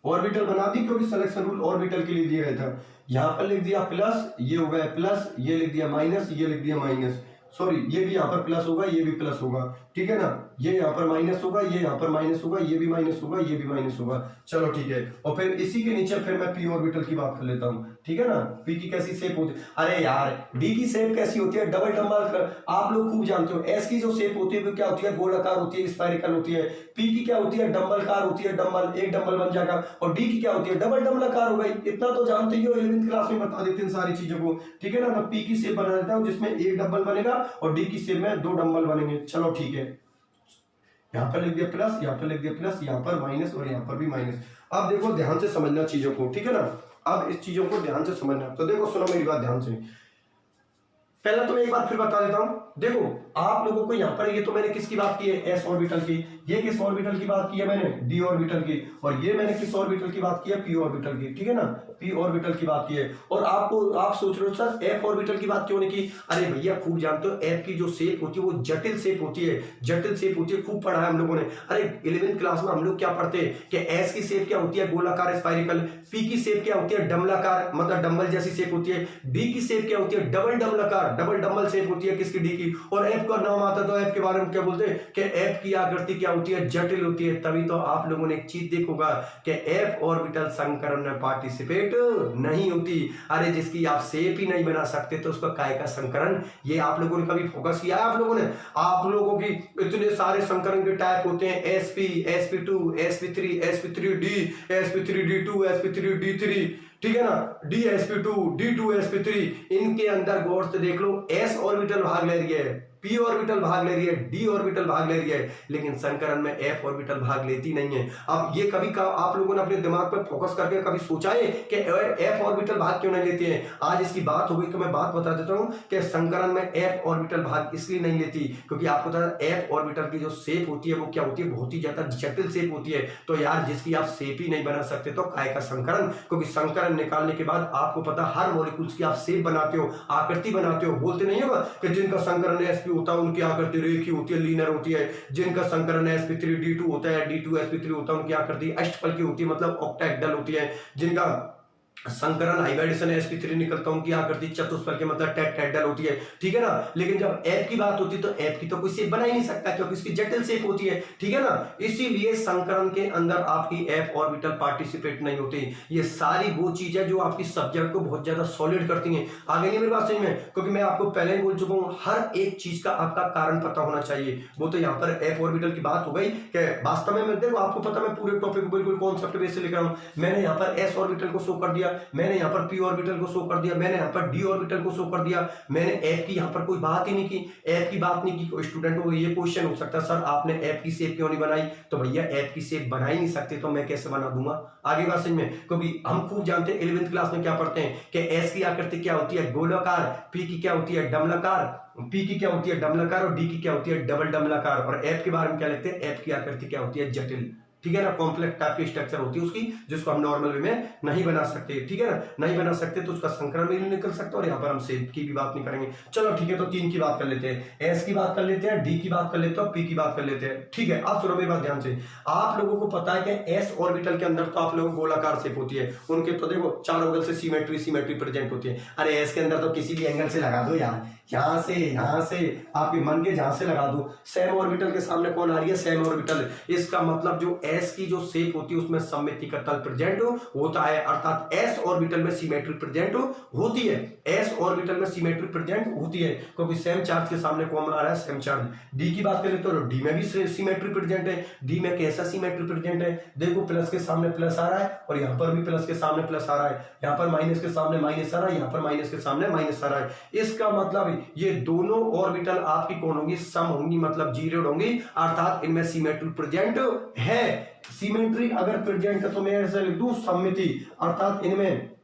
ऑर्बिटल बना दी क्योंकि सिलेक्शन रूल ऑर्बिटल के लिए दिया गया था। यहां पर लिख दिया प्लस, ये हो गया प्लस, ये लिख दिया माइनस, ये लिख दिया माइनस, सॉरी ये भी यहाँ पर प्लस होगा, ये भी प्लस होगा, ठीक है ना, ये यहाँ पर माइनस होगा, ये यहाँ पर माइनस होगा, ये भी माइनस होगा, ये भी माइनस होगा। चलो ठीक है, और फिर इसी के नीचे फिर मैं पी ऑर्बिटल की बात कर लेता हूँ, ठीक है ना। पी की कैसी शेप होती है, अरे यार डी की शेप कैसी होती है, डबल डबल, आप लोग खूब जानते हो। एस की जो शेप होती है वो क्या होती है, गोलाकार होती है, स्पाइरिकल होती है। पी की क्या होती है, डम्बलकार होती है, डम्बल, एक डम्बल बन जाएगा। और डी की क्या होती है, डबल डम्बलकार हो गई। इतना तो जानते ही हो, 11वीं क्लास में बता देते हैं सारी चीजों को, ठीक है ना। मैं पी की शेप बना देता हूँ जिसमें एक डम्बल बनेगा, और डी की शेप में दो डम्बल बनेंगे। चलो ठीक है, यहाँ पर लिख दिया प्लस, यहाँ पर लिख दिया प्लस, यहाँ पर माइनस, और यहाँ पर भी माइनस। अब देखो ध्यान से समझना चीजों को, ठीक है ना। अब इस चीजों को ध्यान से समझना। तो देखो सुनो मेरी बात ध्यान से, पहला तो मैं एक बार फिर बता देता हूं। देखो आप लोगों को यहाँ पर, ये तो मैंने किसकी बात की है, एस ऑर्बिटल की। ये किस ऑर्बिटल की बात की है मैंने, डी ऑर्बिटल की। और ये मैंने किस ऑर्बिटल की बात की है, पी ऑर्बिटल की, ठीक है ना, पी ऑर्बिटल की बात की है। और आप सोच रहे हो सर एफ ऑर्बिटल की बात क्यों नहीं की। अरे भैया खूब जानते हो, एफ की जो शेप होती है वो जटिल शेप होती है, जटिल शेप होती है, खूब पढ़ा है हम लोगों ने। अरे 11वीं क्लास में हम लोग क्या पढ़ते हैं कि एस की शेप क्या होती है, गोलाकार स्पाइरिकल। पी की शेप क्या होती है, डमलाकार, मतलब डम्बल जैसी शेप होती है। डी की शेप क्या होती है, डबल डमलाकार, डबल डम्बल शेप होती है किसकी, डी की। और एफ का नाम आता है तो एफ के बारे में क्या बोलते हैं कि एफ की आकृति क्या होती है, जटिल होती है। तभी तो आप लोगों ने एक चीज देखोगा कि एफ ऑर्बिटल संकरण में पार्टिसिपेट नहीं होती। अरे जिसकी आप शेप ही नहीं बना सकते तो उसका काय का संकरण, ये आप लोगों ने कभी फोकस किया है आप लोगों ने। आप लोगों की इतने सारे संकरण के टाइप होते हैं, sp sp2 sp3 sp3d sp3d2 sp3d3, ठीक है ना, dsp2 d2 sp3। इनके अंदर गौर से देख लो, s ऑर्बिटल भाग ले रही है, p ऑर्बिटल भाग ले रही है, d ऑर्बिटल भाग ले रही है, लेकिन संकरण में f ऑर्बिटल भाग लेती नहीं है। अब ये कभी का आप लोगों ने अपने दिमाग पर फोकस करके कभी सोचा है कि f ऑर्बिटल भाग क्यों नहीं लेती है। आज इसकी बात हो गई तो मैं बात बता देता हूं कि संकरण में f ऑर्बिटल भाग इसलिए नहीं लेती क्योंकि आपको पता है f ऑर्बिटल की जो शेप होती है वो क्या होती है, बहुत ही ज्यादा जटिल शेप होती है। तो यार जिसकी आप शेप ही नहीं बना सकते तो काय का संकरण, क्योंकि संकरण निकालने के बाद आपको पता हर मॉलिक्यूल्स की आप शेप बनाते हो, आकृति बनाते हो। बोलते नहीं होगा कि जिनका संकरण sp होता है उनकी आकृति रेखीय होती है, लीनियर होती है। जिनका संकरण sp3d2 होता है, d2 sp3 होता है, उनकी आकृति अष्टफल की होती है, मतलब ऑक्टाहेड्रल होती है। जिनका संकरण हाइब्रिडेशन sp3 निकलता है उनकी आकृति चतुष्फल के मतलब टेट्राहेड्रल होती है, ठीक है ना। लेकिन जब एफ की बात होती है तो एफ की तो कोई शेप बना ही नहीं सकता क्योंकि इसकी जटिल शेप होती है, ठीक है ना। इसीलिए संकरण के अंदर आपकी एफ ऑर्बिटल पार्टिसिपेट नहीं होती। ये सारी वो चीज है जो आपकी सब्जेक्ट को बहुत ज्यादा सॉलिड करती है। आगे नहीं मेरी बात सही में, क्योंकि मैं आपको पहले ही बोल चुका हूं हर एक चीज का आपका कारण पता होना चाहिए। वो तो यहाँ पर एफ ऑर्बिटल की बात हो गई कि वास्तव में देखो आपको पता मैं पूरे टॉपिक को बिल्कुल कॉन्सेप्ट बेस से लिख रहा हूं। मैंने यहाँ पर एस ऑर्बिटल को शो कर दिया, मैंने यहाँ पर पी ऑर्बिटल को शो कर दिया, मैंने यहाँ पर डी ऑर्बिटल को शो कर दिया, मैंने एफ की यहाँ पर कोई बात ही नहीं की, एफ की बात नहीं की। स्टूडेंट को ये क्वेश्चन हो सकता है सर आपने एफ की शेप क्यों नहीं बनाई, तो भैया एफ की शेप बना ही नहीं सकते तो मैं कैसे बना दूंगा। आगे बात समझ में, क्योंकि हम खूब जानते हैं 11वीं क्लास में क्या पढ़ते हैं कि एस की आकृति क्या होती है, गोलाकार, पी की क्या होती है, डमलाकार, पी की क्या होती है, डमलाकार, और डी की क्या होती है, डबल डमलाकार। और एफ के बारे में क्या लिखते हैं, एफ की आकृति क्या होती है, जटिल, ठीक है ना, कॉम्प्लेक्स टाइप की स्ट्रक्चर होती है उसकी, जिसको हम नॉर्मल वे में नहीं बना सकते, ठीक है ना, नहीं बना सकते तो उसका संकरण भी नहीं निकल सकता। और यहाँ पर हम शेप की भी बात नहीं करेंगे। चलो ठीक है, तो 3 की बात कर लेते हैं, एस की बात कर लेते हैं, डी की बात कर लेते हैं, पी की बात कर लेते हैं, ठीक है। अब सुनो मेरी बात ध्यान से, आप लोगों को पता है कि एस ऑर्बिटल के अंदर तो आप लोगों को गोलाकार शेप होती है, उनके तो देखो चारों एंगल से सिमेट्री प्रेजेंट होती है। अरे एस के अंदर तो किसी भी एंगल से लगा दो यार, यहाँ से आपके मन के जहां से लगा दो। सेम ऑर्बिटल के सामने कौन आ रही है, सेम ऑर्बिटल। इसका मतलब जो एस की जो शेप होती है उसमें सममिति का तल प्रेजेंट होता है, अर्थात एस ऑर्बिटल में सिमेट्री प्रेजेंट होती है, एस ऑर्बिटल में सिमेट्री प्रेजेंट होती है, क्योंकि सेम चार्ज के सामने कौन आ रहा है, सेम चार्ज। डी की बात करें तो डी में भी सिमेट्री प्रेजेंट है। डी में कैसा सिमेट्री प्रेजेंट है, देखो प्लस के सामने प्लस आ रहा है और यहाँ पर भी प्लस के सामने प्लस आ रहा है, यहाँ पर माइनस के सामने माइनस आ रहा है, यहाँ पर माइनस के सामने माइनस आ रहा है। इसका मतलब ये दोनों ऑर्बिटल आपकी कौन होंगी, सम होंगी, मतलब जीरो होंगी, अर्थात इनमें सिमेट्री प्रेजेंट है। सिमेट्री अगर प्रेजेंट है तो मैं ऐसे लिख दूं सममिति, अर्थात इनमें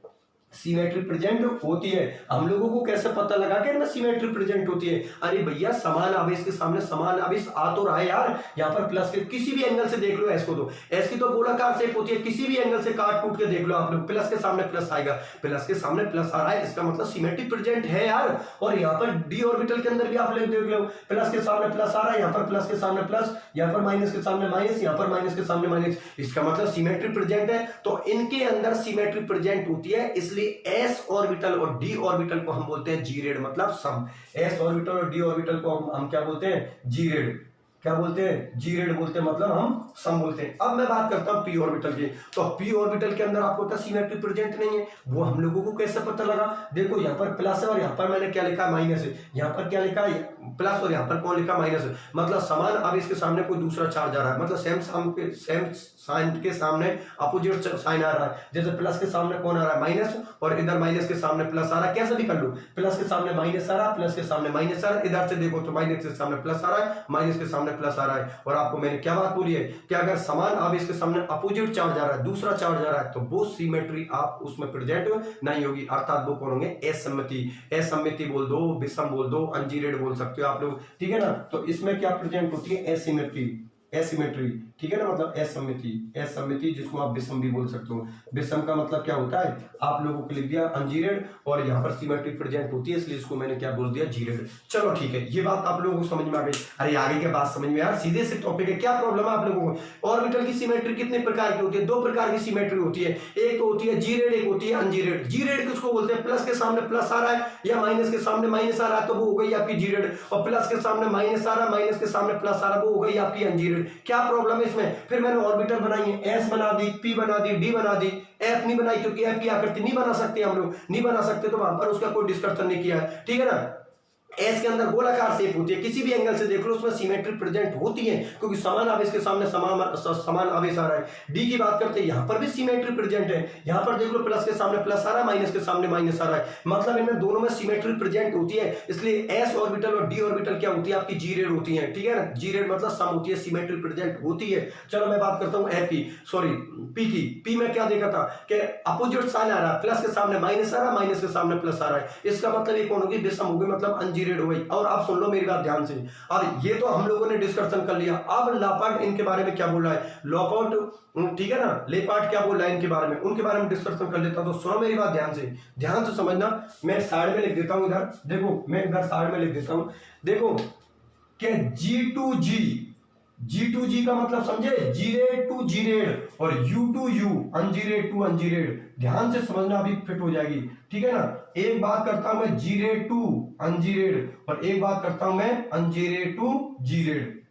सिमेट्री प्रेजेंट होती है। हम लोगों को कैसे पता लगा कि इनमें सिमेट्री प्रेजेंट होती है, अरे भैया समान आवेश के सामने समान आवेश आ तो रहा है यार, यहाँ पर प्लस के किसी भी एंगल से देख लो एस को, तो एस की तो गोलाकार शेप होती है, किसी भी एंगल से काट कूट के देख लो आप लोग, प्लस के सामने प्लस आएगा, प्लस के सामने प्लस आ रहा है, इसका मतलब सिमेट्री प्रेजेंट है यार। और यहाँ पर डी ऑर्बिटल के अंदर भी आप लोग देख लो, प्लस के सामने प्लस आ रहा है, यहाँ पर प्लस के सामने प्लस, यहाँ पर माइनस के सामने माइनस, यहाँ पर माइनस के सामने माइनस, इसका मतलब सिमेट्री प्रेजेंट है। तो इनके अंदर सिमेट्री प्रेजेंट होती है, इसलिए एस ऑर्बिटल और डी ऑर्बिटल को हम बोलते हैं जी रेड, मतलब सम। एस ऑर्बिटल और डी ऑर्बिटल को हम क्या बोलते हैं, जी रेड, क्या बोलते हैं, जी रेड बोलते हैं, मतलब हम सम बोलते हैं। अब मैं बात करता हूं पी ऑर्बिटल की, तो पी ऑर्बिटल के अंदर आपको पता सिमेट्री प्रेजेंट नहीं है, वो हम लोगों को कैसे पता लगा, देखो यहाँ पर प्लस है और यहाँ पर मैंने क्या लिखा, माइनस है, यहाँ पर क्या लिखा है प्लस और यहाँ पर कौन लिखा, माइनस है, मतलब समान, अब इसके सामने कोई दूसरा चार्ज आ रहा है, मतलब सेम साइन के सामने अपोजिट साइन आ रहा है, जैसे प्लस के सामने कौन आ रहा है, माइनस, और इधर माइनस के सामने प्लस आ रहा है, कैसे भी कर लो, प्लस के सामने माइनस आ रहा है, प्लस के सामने माइनस आ रहा है, इधर से देखो तो माइनस के सामने प्लस आ रहा है, माइनस के सामने प्लस आ रहा है। और आपको मैंने क्या बात बोली है कि अगर समान आवेश के सामने अपोजिट चार्ज आ रहा है, दूसरा चार्ज आ रहा है, तो वो सिमेट्री आप उसमें प्रेजेंट नहीं होगी, अर्थात वो कौन होंगे, असम्मिति। असम्मिति बोल दो, विषम बोल दो, अनजीरेड बोल सकते हो आप लोग, ठीक है ना। तो इसमें क्या प्रेजेंट होती है, एसिमेट्री, एसिमेट्री, ठीक है ना, मतलब असम्मिति, असम्मिति जिसको आप विषम भी बोल सकते हो। विषम का मतलब क्या होता है, आप लोगों को लिख दिया अनजीरेड, और यहाँ पर सिमेट्री प्रेजेंट होती है, इसलिए इसको मैंने क्या बोल दिया, जीरेड। चलो ठीक है, ये बात आप लोगों को समझ में आ गई। अरे आगे के बात समझ में यार, सीधे से टॉपिक है, क्या प्रॉब्लम है आप लोगों को। ऑर्बिटल की सिमेट्री कितने प्रकार की होती है, दो प्रकार की सिमेट्री होती है, एक तो होती है जीरेड, एक होती है अनजीरेड। जीरेड किसको बोलते हैं, प्लस के सामने प्लस आ रहा है या माइनस के सामने माइनस आ रहा है, तो वो हो गई आपकी जीरेड, और प्लस के सामने माइनस आ रहा है, माइनस के सामने प्लस आ रहा है, वो हो गई आपकी अनजीरेड। क्या प्रॉब्लम है इसमें, फिर मैंने ऑर्बिटल बनाई है, एस बना दी, पी बना दी, डी बना दी, एफ नहीं बनाई, क्योंकि एफ की आकृति नहीं बना सकते हम लोग, नहीं बना सकते, तो वहां पर उसका कोई डिस्कशन नहीं किया है, ठीक है ना। एस के अंदर गोलाकार शेप होती है, किसी भी एंगल से देख लो उसमें सिमेट्री प्रेजेंट होती है, क्योंकि समान आवेश के सामने समान आवेश आ रहा है। डी की बात करते हैं, यहां पर भी सिमेट्री प्रेजेंट है, यहां पर देख लो प्लस के सामने प्लस आ रहा है, माइनस के सामने माइनस आ रहा है, मतलब इनमें दोनों में सिमेट्री प्रेजेंट होती है, इसलिए एस ऑर्बिटल और डी ऑर्बिटल क्या होती है, आपकी जी रेड होती है, ठीक है ना। जी रेड मतलब सम होती है, सिमेट्री प्रेजेंट होती है। चलो मैं बात करता हूँ एफ की, सॉरी पी की। पी में क्या देखा था कि अपोजिट साइन आ रहा है, प्लस के सामने माइनस आ रहा है, माइनस के सामने प्लस आ रहा है, इसका मतलब ये कौन होगी, विषम होगी, मतलब अनजीरेड हो गई। और सुन लो मेरी बात ध्यान से, और ये तो हम लोगों ने डिस्कशन कर लिया। अब लापार्ट इनके बारे में क्या बोल रहा है, लॉकआउट, ठीक है ना, लेपार्ट क्या बोल रहा है इनके बारे में, उनके बारे में डिस्कशन कर लेता हूं। तो सुनो मेरी बात ध्यान से समझना। मैं साइड में लिख देता हूं, इधर देखो, मैं इधर साइड में लिख देता हूं, देखो कि G2G का मतलब समझे, जीरेड टू जीरेड, और U2U अनजीरेड टू अनजीरेड। ध्यान से समझना, अभी फिट हो जाएगी, ठीक है ना। एक बात करता हूं मैं जीरेड टू अनजीरेड, और एक बात करता हूं मैं ungeared to geared,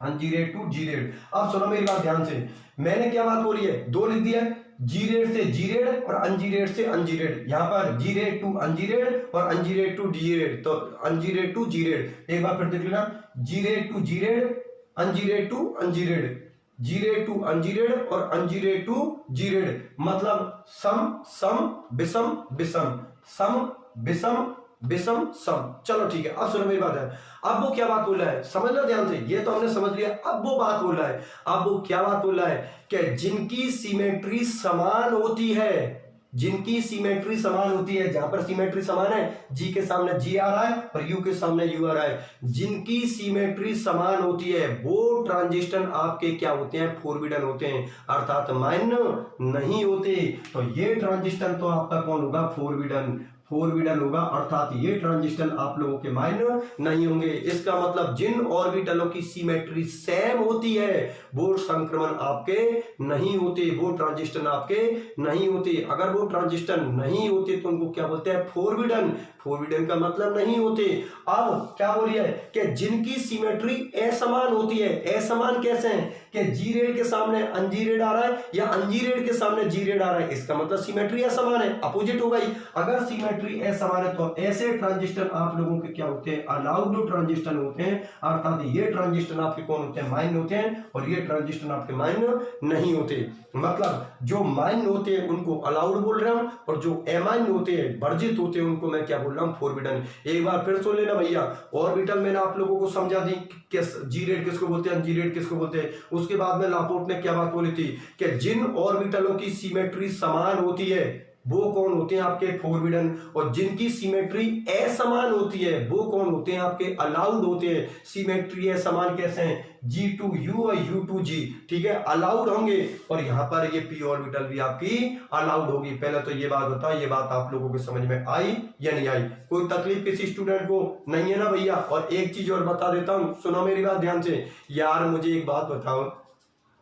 ungeared to geared. अब सुनो मेरी बात ध्यान से, मैंने क्या बात बोली है, दो लिख दिया, जीरेड से जीरेड और अनजीरेड से अनजीरेड। यहां पर जीरेड टू अनजीरेड और अनजीरेड टू जीरेड, तो अनजीरेड टू जीरेड। एक बार फिर देख लेना, geared to geared, ungeared to ungeared, geared to ungeared और अनजीरेड टू जीरेड, मतलब सम सम विषम विषम, सम विषम विषम सम। चलो ठीक है, अब सुनो मेरी बात है। अब वो क्या बात बोल रहा है, समझ लो ध्यान से, ये तो हमने समझ लिया। अब वो बात बोल रहा है, अब वो क्या बात बोल रहा है कि जिनकी सिमेट्री समान होती है, जिनकी सिमेट्री समान होती है, जहां पर सिमेट्री समान है, जी के सामने जी आ रहा है और यू के सामने यू आ रहा है, जिनकी सिमेट्री समान होती है वो ट्रांजिस्टर आपके क्या होते हैं, फोरबिडन होते हैं, अर्थात मान्य नहीं होते। तो ये ट्रांजिस्टर तो आपका कौन होगा, फोरबिडन, फोरबिडन होगा, अर्थात ये ट्रांजिशन आप लोगों के मान्य नहीं होंगे। इसका मतलब जिन ऑर्बिटलों की सिमेट्री सेम होती है वो संक्रमण आपके नहीं होते, वो ट्रांजिशन आपके नहीं होते। अगर वो ट्रांजिशन नहीं होते तो उनको क्या बोलते हैं? फोरबिडन। फोरबिडन का मतलब नहीं होते। अब क्या बोलिए कि जिनकी सिमेट्री असमान होती है। असमान कैसे है कि जी रेड के सामने अनजी रेड आ रहा है या अनजी रेड के सामने जी रेड आ रहा है, इसका मतलब सिमेट्री असमान है, अपोजिट हो गई। अगर सिमेट्री असमान है तो ऐसे ट्रांजिशन आप लोगों के क्या होते हैं? अलाउड ट्रांजिशन होते हैं, अर्थात ये ट्रांजिशन आपके कौन होते हैं? मान्य होते हैं, और ये ट्रांजिशन आपके मान्य नहीं होते। मतलब जो मान्य होते हैं उनको अलाउड बोल रहे हैं, और जो अमान्य होते हैं, वर्जित होते हैं, उनको मैं क्या बोल रहा हूं? फोरबिडन। एक बार फिर सुन लेना भैया, ऑर्बिटल मैंने आप लोगों को समझा दी कि जी रेड किसको बोलते हैं, जी रेड किसको बोलते हैं। उसके बाद में लापोर्ट ने क्या बात बोली थी कि जिन ऑर्बिटलों की सिमेट्री समान होती है वो कौन होते हैं? आपके फोरबिडन। और जिनकी सिमेट्री असमान होती है वो कौन होते हैं? आपके अलाउड होते हैं। सिमेट्री असमान कैसे हैं? G2U और U2G, ठीक है, अलाउड होंगे। और यहां पर ये p ऑर्बिटल भी आपकी अलाउड होगी। पहले तो ये बात बताओ, ये बात आप लोगों को समझ में आई या नहीं आई? कोई तकलीफ किसी स्टूडेंट को नहीं है ना भैया? और एक चीज और बता देता हूं, सुनो मेरी बात ध्यान से यार, मुझे एक बात बताओ,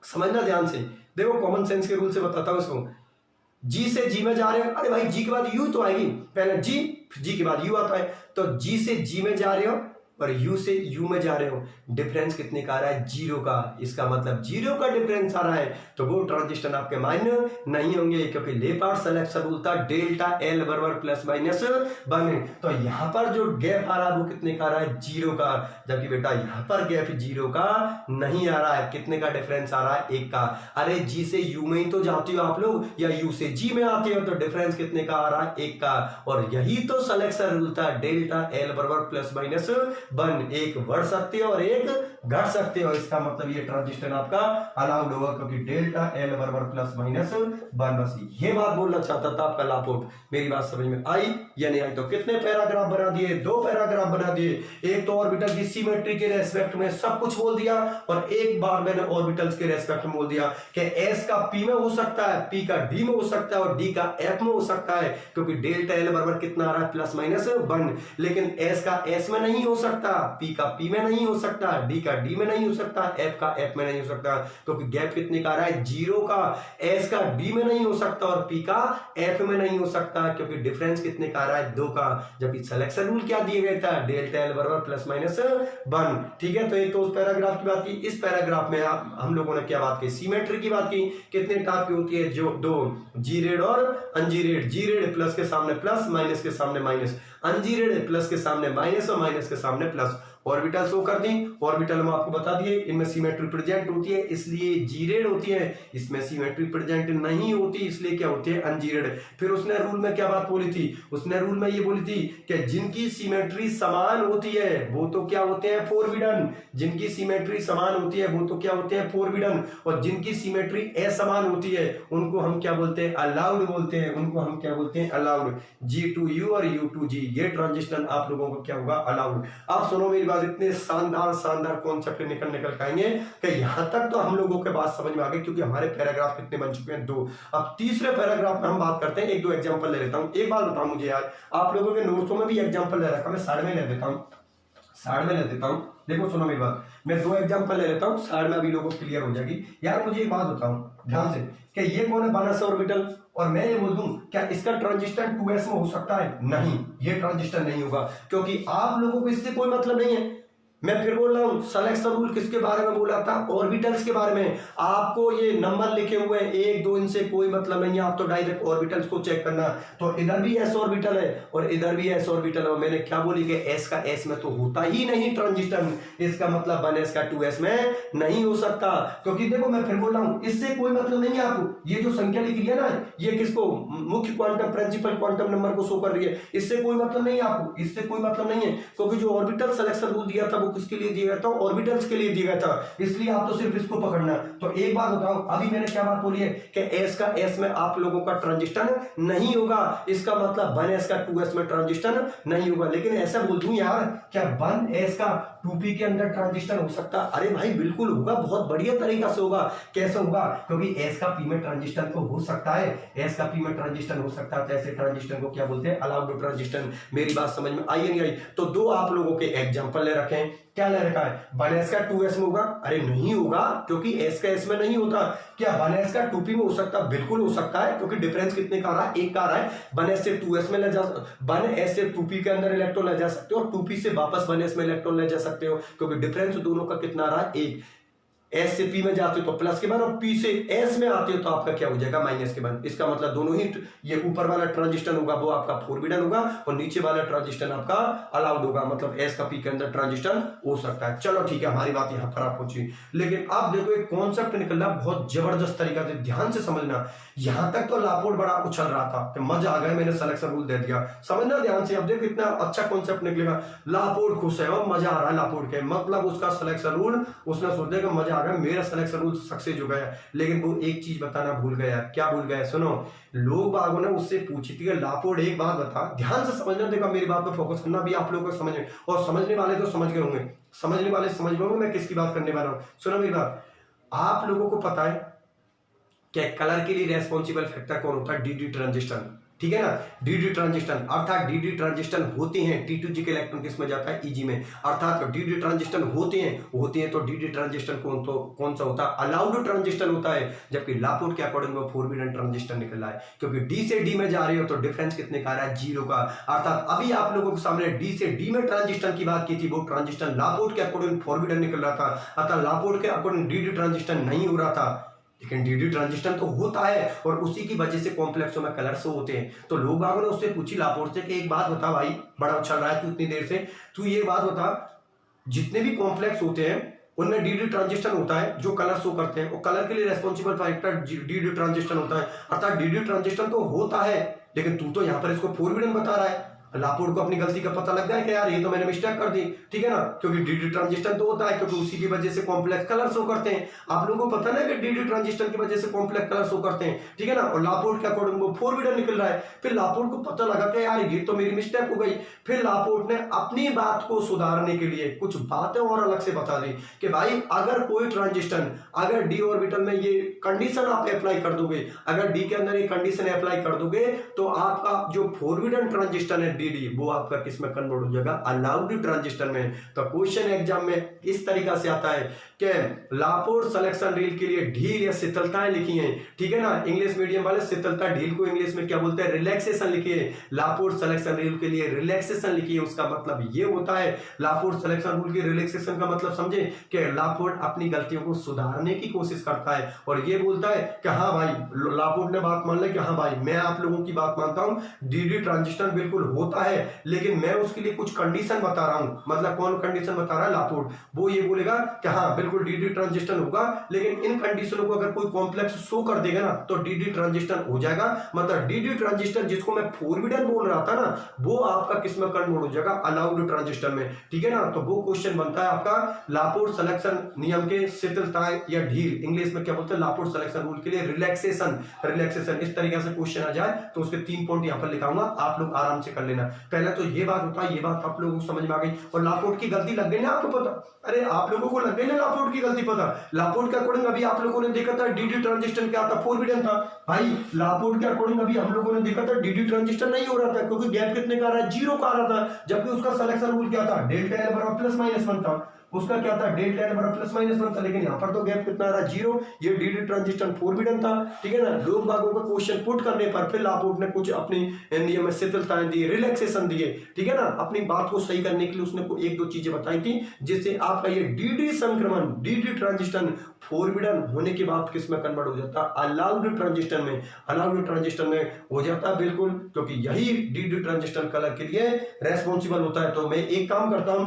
समझना ध्यान से, देखो कॉमन सेंस के रूल से बताता हूं इसको। जी से जी में जा रहे हो, अरे भाई जी के बाद यू तो आएगी, पहले जी के बाद यू आता है, तो जी से जी में जा रहे हो और यू से यू में जा रहे हो, डिफरेंस कितने का आ रहा है? 0 का। इसका मतलब 0 का डिफरेंस आ रहा है, तो वो ट्रांजिशन आपके मान्य नहीं होंगे, क्योंकि लेपार्ड सिलेक्शन रूल था डेल्टा एल बराबर प्लस माइनस 1। तो यहां पर जो गैप आ रहा है वो कितने का आ रहा है? 0 का। जबकि बेटा यहां पर गैप 0 का नहीं आ रहा है, कितने का डिफरेंस आ रहा है? 1 का। अरे जी से यू में ही तो जाती हो आप लोग, या यू से जी में आते हो, तो डिफरेंस कितने का आ रहा है? 1 का। और यही तो सिलेक्शन रूल था, डेल्टा एल बराबर प्लस माइनस 1। एक बढ़ सकते हो और एक घट सकते हो, इसका मतलब ये ट्रांजिशन आपका अलाउड होगा, क्योंकि डेल्टा एल बराबर प्लस माइनस 1। बस ये बात बोलना चाहता था आपका लापोर्ट। मेरी बात समझ में आई या नहीं आई? तो कितने पैराग्राफ बना दिए? 2 पैराग्राफ बना दिए। एक तो ऑर्बिटल की सिमेट्री के रेस्पेक्ट में सब कुछ बोल दिया, और एक बार मैंने ऑर्बिटल्स के रेस्पेक्ट में बोल दिया कि एस का पी में हो सकता है, पी का डी में हो सकता है, और डी का एफ में हो सकता है, क्योंकि डेल्टा एल बराबर कितना आ रहा है? Plus minus 1। लेकिन एस का एस में नहीं हो सकता, पी का पी में नहीं हो सकता, डी का डी में नहीं हो सकता, एफ का एफ में नहीं हो सकता, क्योंकि गैप कितने का आ रहा है? 0 का। एस का डी में नहीं हो सकता और पी का एफ में नहीं हो सकता, क्योंकि डिफरेंस कितने का आ रहा है? 2 का। जबकि सिलेक्शन रूल क्या दिए गए था? डेल्टा एल बराबर प्लस माइनस 1। ठीक है, तो ये तो उस पैराग्राफ की बात की। इस पैराग्राफ में हम लोगों ने क्या बात की? सिमेट्री की बात की। कितने टाइप की होती है? जो 2, जी रेड और अनजी रेड। जी रेड प्लस के सामने प्लस, माइनस के सामने माइनस। अनजी रेड प्लस के सामने माइनस और माइनस के सामने प्लस। ऑर्बिटल शो कर दी, ऑर्बिटल हम आपको बता दिए, इनमें सिमेट्री प्रेजेंट होती है, इसलिए जी रेड होती है। इसमें सिमेट्री प्रेजेंट नहीं होती, इसलिए क्या होती है? अनजी रेड। फिर उसने रूल में क्या बात बोली थी? उसने रूल में ये बोली थी कि जिनकी सिमेट्री समान होती है वो तो क्या होते हैं? फोरबिडन। जिनकी सिमेट्री समान होती है वो तो क्या होते हैं? फोरबिडन। और जिनकी सिमेट्री असमान होती है उनको हम क्या बोलते हैं? अलाउड बोलते हैं। उनको हम क्या बोलते हैं? अलाउड। G2U और U2G, ये ट्रांजिशन आप लोगों को क्या होगा? अलाउड। अब सुनो मेरी बात, इतने शानदार शानदार कॉन्सेप्ट निकल आएंगे कि यहां तक तो हम लोगों के बात समझ में आ गई, क्योंकि हमारे पैराग्राफ कितने बन चुके हैं? 2। अब तीसरे पैराग्राफ में हम बात करते हैं। 1-2 एग्जांपल ले लेता हूं। एक बात बताओ मुझे यार, आप लोगों के नोट्सों में भी एग्जांपल ले रखा, मैं साइड में ले देता हूं, साइड में ले देता हूं। देखो सुनो मेरी बात, मैं 2 एग्जांपल ले लेता हूं, साइड में अभी लोगों को क्लियर हो जाएगी। यार मुझे एक बात बताओ ध्यान से कि ये कौन है? 12 ऑर्बिटल। और मैं ये बोल दूं क्या इसका ट्रांजिशन 2s में हो सकता है? नहीं, ये ट्रांजिशन नहीं होगा, क्योंकि आप लोगों को इससे कोई मतलब नहीं है। मैं फिर बोल रहा हूं, सिलेक्शन रूल किसके बारे में बोला था? ऑर्बिटल्स के बारे में। आपको ये नंबर लिखे हुए हैं 1 2, इनसे कोई मतलब नहीं है, आप तो डायरेक्ट ऑर्बिटल्स को चेक करना। तो इधर भी एस ऑर्बिटल है और इधर भी एस ऑर्बिटल है। मैंने क्या बोली कि एस का एस में तो होता ही नहीं ट्रांजिशन, इसका मतलब 1s का 2s में नहीं हो सकता। क्योंकि देखो मैं फिर बोल रहा हूं, इससे कोई मतलब नहीं है आपको। ये जो संख्या लिखी है ना, ये किसको? मुख्य क्वांटम प्रिंसिपल क्वांटम नंबर को शो कर रही है। इससे कोई मतलब नहीं है आपको, इससे कोई मतलब नहीं है, क्योंकि जो ऑर्बिटल सिलेक्शन रूल दिया था आपको किसके लिए दिया गया था, ऑर्बिटल्स के लिए दिया गया था, इसलिए आप तो सिर्फ इसको पकड़ना। तो एक बात बताओ, अभी मैंने क्या बात बोली है कि एस का एस में आप लोगों का ट्रांजिशन नहीं होगा, इसका मतलब 1s का 2s में ट्रांजिशन नहीं होगा। लेकिन ऐसा बोल दूं यार, क्या 1s का 2p के अंदर ट्रांजिशन हो सकता? अरे भाई बिल्कुल होगा, बहुत बढ़िया तरीका से होगा। कैसे होगा? क्योंकि s का p में ट्रांजिशन तो हो सकता है, s का p में ट्रांजिशन हो सकता है, तो ऐसे ट्रांजिशन को क्या बोलते हैं? Allowed transition. मेरी बात समझ में आई नहीं आई? तो दो आप लोगों के एग्जांपल ले रखे हैं। क्या ले रखा है? 1s का 2s में होगा? अरे नहीं होगा, क्योंकि s का s में नहीं होता। क्या 1s का 2p में हो सकता? बिल्कुल हो सकता है, क्योंकि डिफरेंस कितने का आ रहा है? एक का आ रहा है। 1s से 2s में ले जा 1s से 2p के अंदर इलेक्ट्रॉन ले जा सकते हो, और 2p से वापस 1s में इलेक्ट्रॉन ले जा सकते हो, क्योंकि डिफरेंस दोनों का कितना आ रहा है? एक। S से P में जाते हो तो प्लस के वन, और P से S में आते हो तो आपका क्या हो जाएगा? माइनस के वन। इसका मतलब दोनों ही, ये ऊपर वाला ट्रांजिशन होगा वो आपका फोरबिडन होगा, और नीचे वाला ट्रांजिशन आपका अलाउड होगा। मतलब S का P के अंदर ट्रांजिशन हो सकता है। चलो ठीक है, हमारी बात यहां पर आप पहुंची। लेकिन अब देखो एक कॉन्सेप्ट निकल रहा बहुत जबरदस्त तरीका से, ध्यान से समझना। यहां तक तो लापोर्ट बड़ा उछल रहा था कि मजा आ गया, मैंने सिलेक्शन रूल दे दिया। समझना ध्यान से, अब देखो इतना अच्छा कॉन्सेप्ट निकलेगा। लापोर्ट खुश है, मजा आ रहा है लापोर्ट के, मतलब उसका सिलेक्शन रूल, उसने सोच लिया कि मजा आ गया, मेरा सिलेक्शन रूल सक्सेस हो गया। लेकिन वो एक चीज बताना भूल गया। क्या भूल गया? सुनो, लोग बागों ने उससे पूछी थी कि लापोर्ट एक बात बता, ध्यान से समझना, देखो मेरी बात पर फोकस करना भी आप लोगों को समझ में, और समझने वाले तो समझ गए होंगे, समझने वाले समझ गए होंगे मैं किसकी बात करने वाला हूं। सुनो मेरी बात, आप लोगों को पता है कि कलर के लिए रेस्पॉन्सिबल फैक्टर कौन होता है? डी ट्रांजिशन, ठीक है ना? डी ट्रांजिशन, अर्थात डी ट्रांजिशन होते हैं, T2G के इलेक्ट्रॉन किसमें जाता है? Eg में। अर्थात डी ट्रांजिशन होते हैं तो डी ट्रांजिशन कौन सा होता है? अलाउड ट्रांजिशन होता है। जबकि लापोर्ट के अकॉर्डिंग में फोरबिडन ट्रांजिशन निकल रहा है, क्योंकि डी से डी में जा रहे हो तो डिफरेंस कितने का आ रहा है? 0 का। अर्थात अभी आप लोगों के सामने डी से डी में ट्रांजिशन की बात की थी, वो ट्रांजिशन लापोर्ट के अकॉर्डिंग फोरबिडन निकल रहा था। अर्थात लापोर्ट के अकॉर्डिंग डी ट्रांजिशन नहीं हो रहा था, लेकिन डी ट्रांजिशन तो होता है, और उसी की वजह से कॉम्प्लेक्सों में कलर शो होते हैं। तो लोग बागों ने उससे पूछी लापोर्ट से कि एक बात बता भाई, बड़ा अच्छा रहा है तू इतनी देर से, तू ये बात बता, जितने भी कॉम्प्लेक्स होते हैं उनमें डी ट्रांजिशन होता है जो कलर शो करते हैं, और कलर के लिए रेस्पॉन्सिबल फैक्टर डी ट्रांजिशन होता है। अर्थात डी ट्रांजिशन तो होता है, लेकिन तू तो यहाँ पर इसको फोरबिडन बता रहा है। लापोर्ट को अपनी गलती का पता लग गया कि यार ये तो मैंने मिस्टेक कर दी, ठीक है ना? क्योंकि डी ट्रांजिशन तो होता है, क्योंकि उसी की वजह से कॉम्प्लेक्स कलर शो करते हैं। आप लोगों को पता ना कि डी ट्रांजिशन की वजह से कॉम्प्लेक्स कलर शो करते हैं, ठीक है ना? और लापोर्ट के अकॉर्डिंग वो फोरबिडन निकल रहा है। फिर लापोर्ट को पता लगा कि यार ये तो मेरी मिस्टेक हो गई। फिर लापोर्ट ने अपनी बात को सुधारने के लिए कुछ बातें और अलग से बता दी कि भाई अगर कोई ट्रांजिशन, अगर डी ऑर्बिटल में ये कंडीशन आप अप्लाई कर दोगे, अगर डी के अंदर ये कंडीशन अप्लाई कर दोगे, तो आपका जो फोरबिडन ट्रांजिशन है डी, वो आपका किसमें कन्वर्ट हो जाएगा? अलाउड ट्रांजिशन में। तो क्वेश्चन एग्जाम में इस तरीका से आता है कि लापोर्ट सिलेक्शन रील के लिए ढील या शीतलताएं लिखी हैं, ठीक है ना? इंग्लिश मीडियम वाले शीतलता ढील को इंग्लिश में क्या बोलते हैं? रिलैक्सेशन लिखिए। लापोर्ट सिलेक्शन रील के लिए रिलैक्सेशन लिखिए। उसका मतलब ये होता है, लापोर्ट सिलेक्शन रूल की रिलैक्सेशन का मतलब समझे कि लापोर्ट अपनी गलतियों को सुधारने की कोशिश करता है, और ये बोलता है कि हाँ भाई, लापोर्ट ने बात मान ली कि हाँ भाई मैं आप लोगों की बात मानता हूं, डी ट्रांजिशन बिल्कुल होता है, लेकिन मैं उसके लिए कुछ कंडीशन बता रहा हूं। मतलब कौन कंडीशन बता रहा है? लापोर्ट। वो ये बोलेगा कि हाँ बिल्कुल डी ट्रांजिशन होगा, लेकिन इन कंडीशनों को अगर कोई कॉम्प्लेक्स शो कर देगा ना तो डी ट्रांजिशन हो जाएगा। मतलब डी ट्रांजिशन जिसको मैं फोरबिडन बोल रहा था ना, वो आपका किसमें कन्वर्ट हो जाएगा? अलाउड ट्रांजिशन में, ठीक है ना? तो वो क्वेश्चन बनता है आपका लापोर्ट सिलेक्शन नियम के शिथिलताएं या ढील, इंग्लिश में क्या बोलते हैं? लापोर्ट सिलेक्शन रूल के लिए रिलैक्सेशन। इस तरीके से क्वेश्चन आ जाए तो उसके 3 पॉइंट यहां पर लिखाऊंगा, आप लोग आराम से कर लेना। पहले तो ये बात होता है, ये बात आप लोगों को समझ में आ गई, और लापोर्ट की गलती लग गई ना आपको पता? अरे आप लोगों को लग गई ना लापोर्ट की गलती पता? लापोर्ट के अकॉर्डिंग अभी आप लोगों ने देखा था डी ट्रांजिशन क्या था? फोरबिडन था भाई। लापोर्ट के अकॉर्डिंग अभी हम लोगों ने देखा था डी ट्रांजिशन नहीं हो रहा था, क्योंकि गैप कितने का आ रहा है? 0 का आ रहा था। जबकि उसका सिलेक्शन रूल क्या था? डेल्टा एल बराबर प्लस माइनस 1 था। उसका क्या था? डेल्टा एल बराबर प्लस माइनस 1 था। लेकिन यहाँ पर तो गैप कितना आ रहा है? 0। ये डी ट्रांजिशन फोरबिडन था, ठीक है ना? लोग बागों का क्वेश्चन पुट करने पर फिर लापोर्ट ने कुछ अपनी नियम में शिथिलताएं दी, रिलैक्सेशन दिए, ठीक है ना? अपनी बात को सही करने के लिए उसने 1-2 चीजें बताई थी, जिससे आपका ये डी संक्रमण, डी ट्रांजिशन फोरबिडन होने के बाद किसमें कन्वर्ट हो जाता? अलाउड ट्रांजिशन में। अलाउड ट्रांजिशन में हो जाता बिल्कुल, क्योंकि यही डी ट्रांजिशन कलर के लिए रेस्पॉन्सिबल होता है। तो मैं एक काम करता हूं,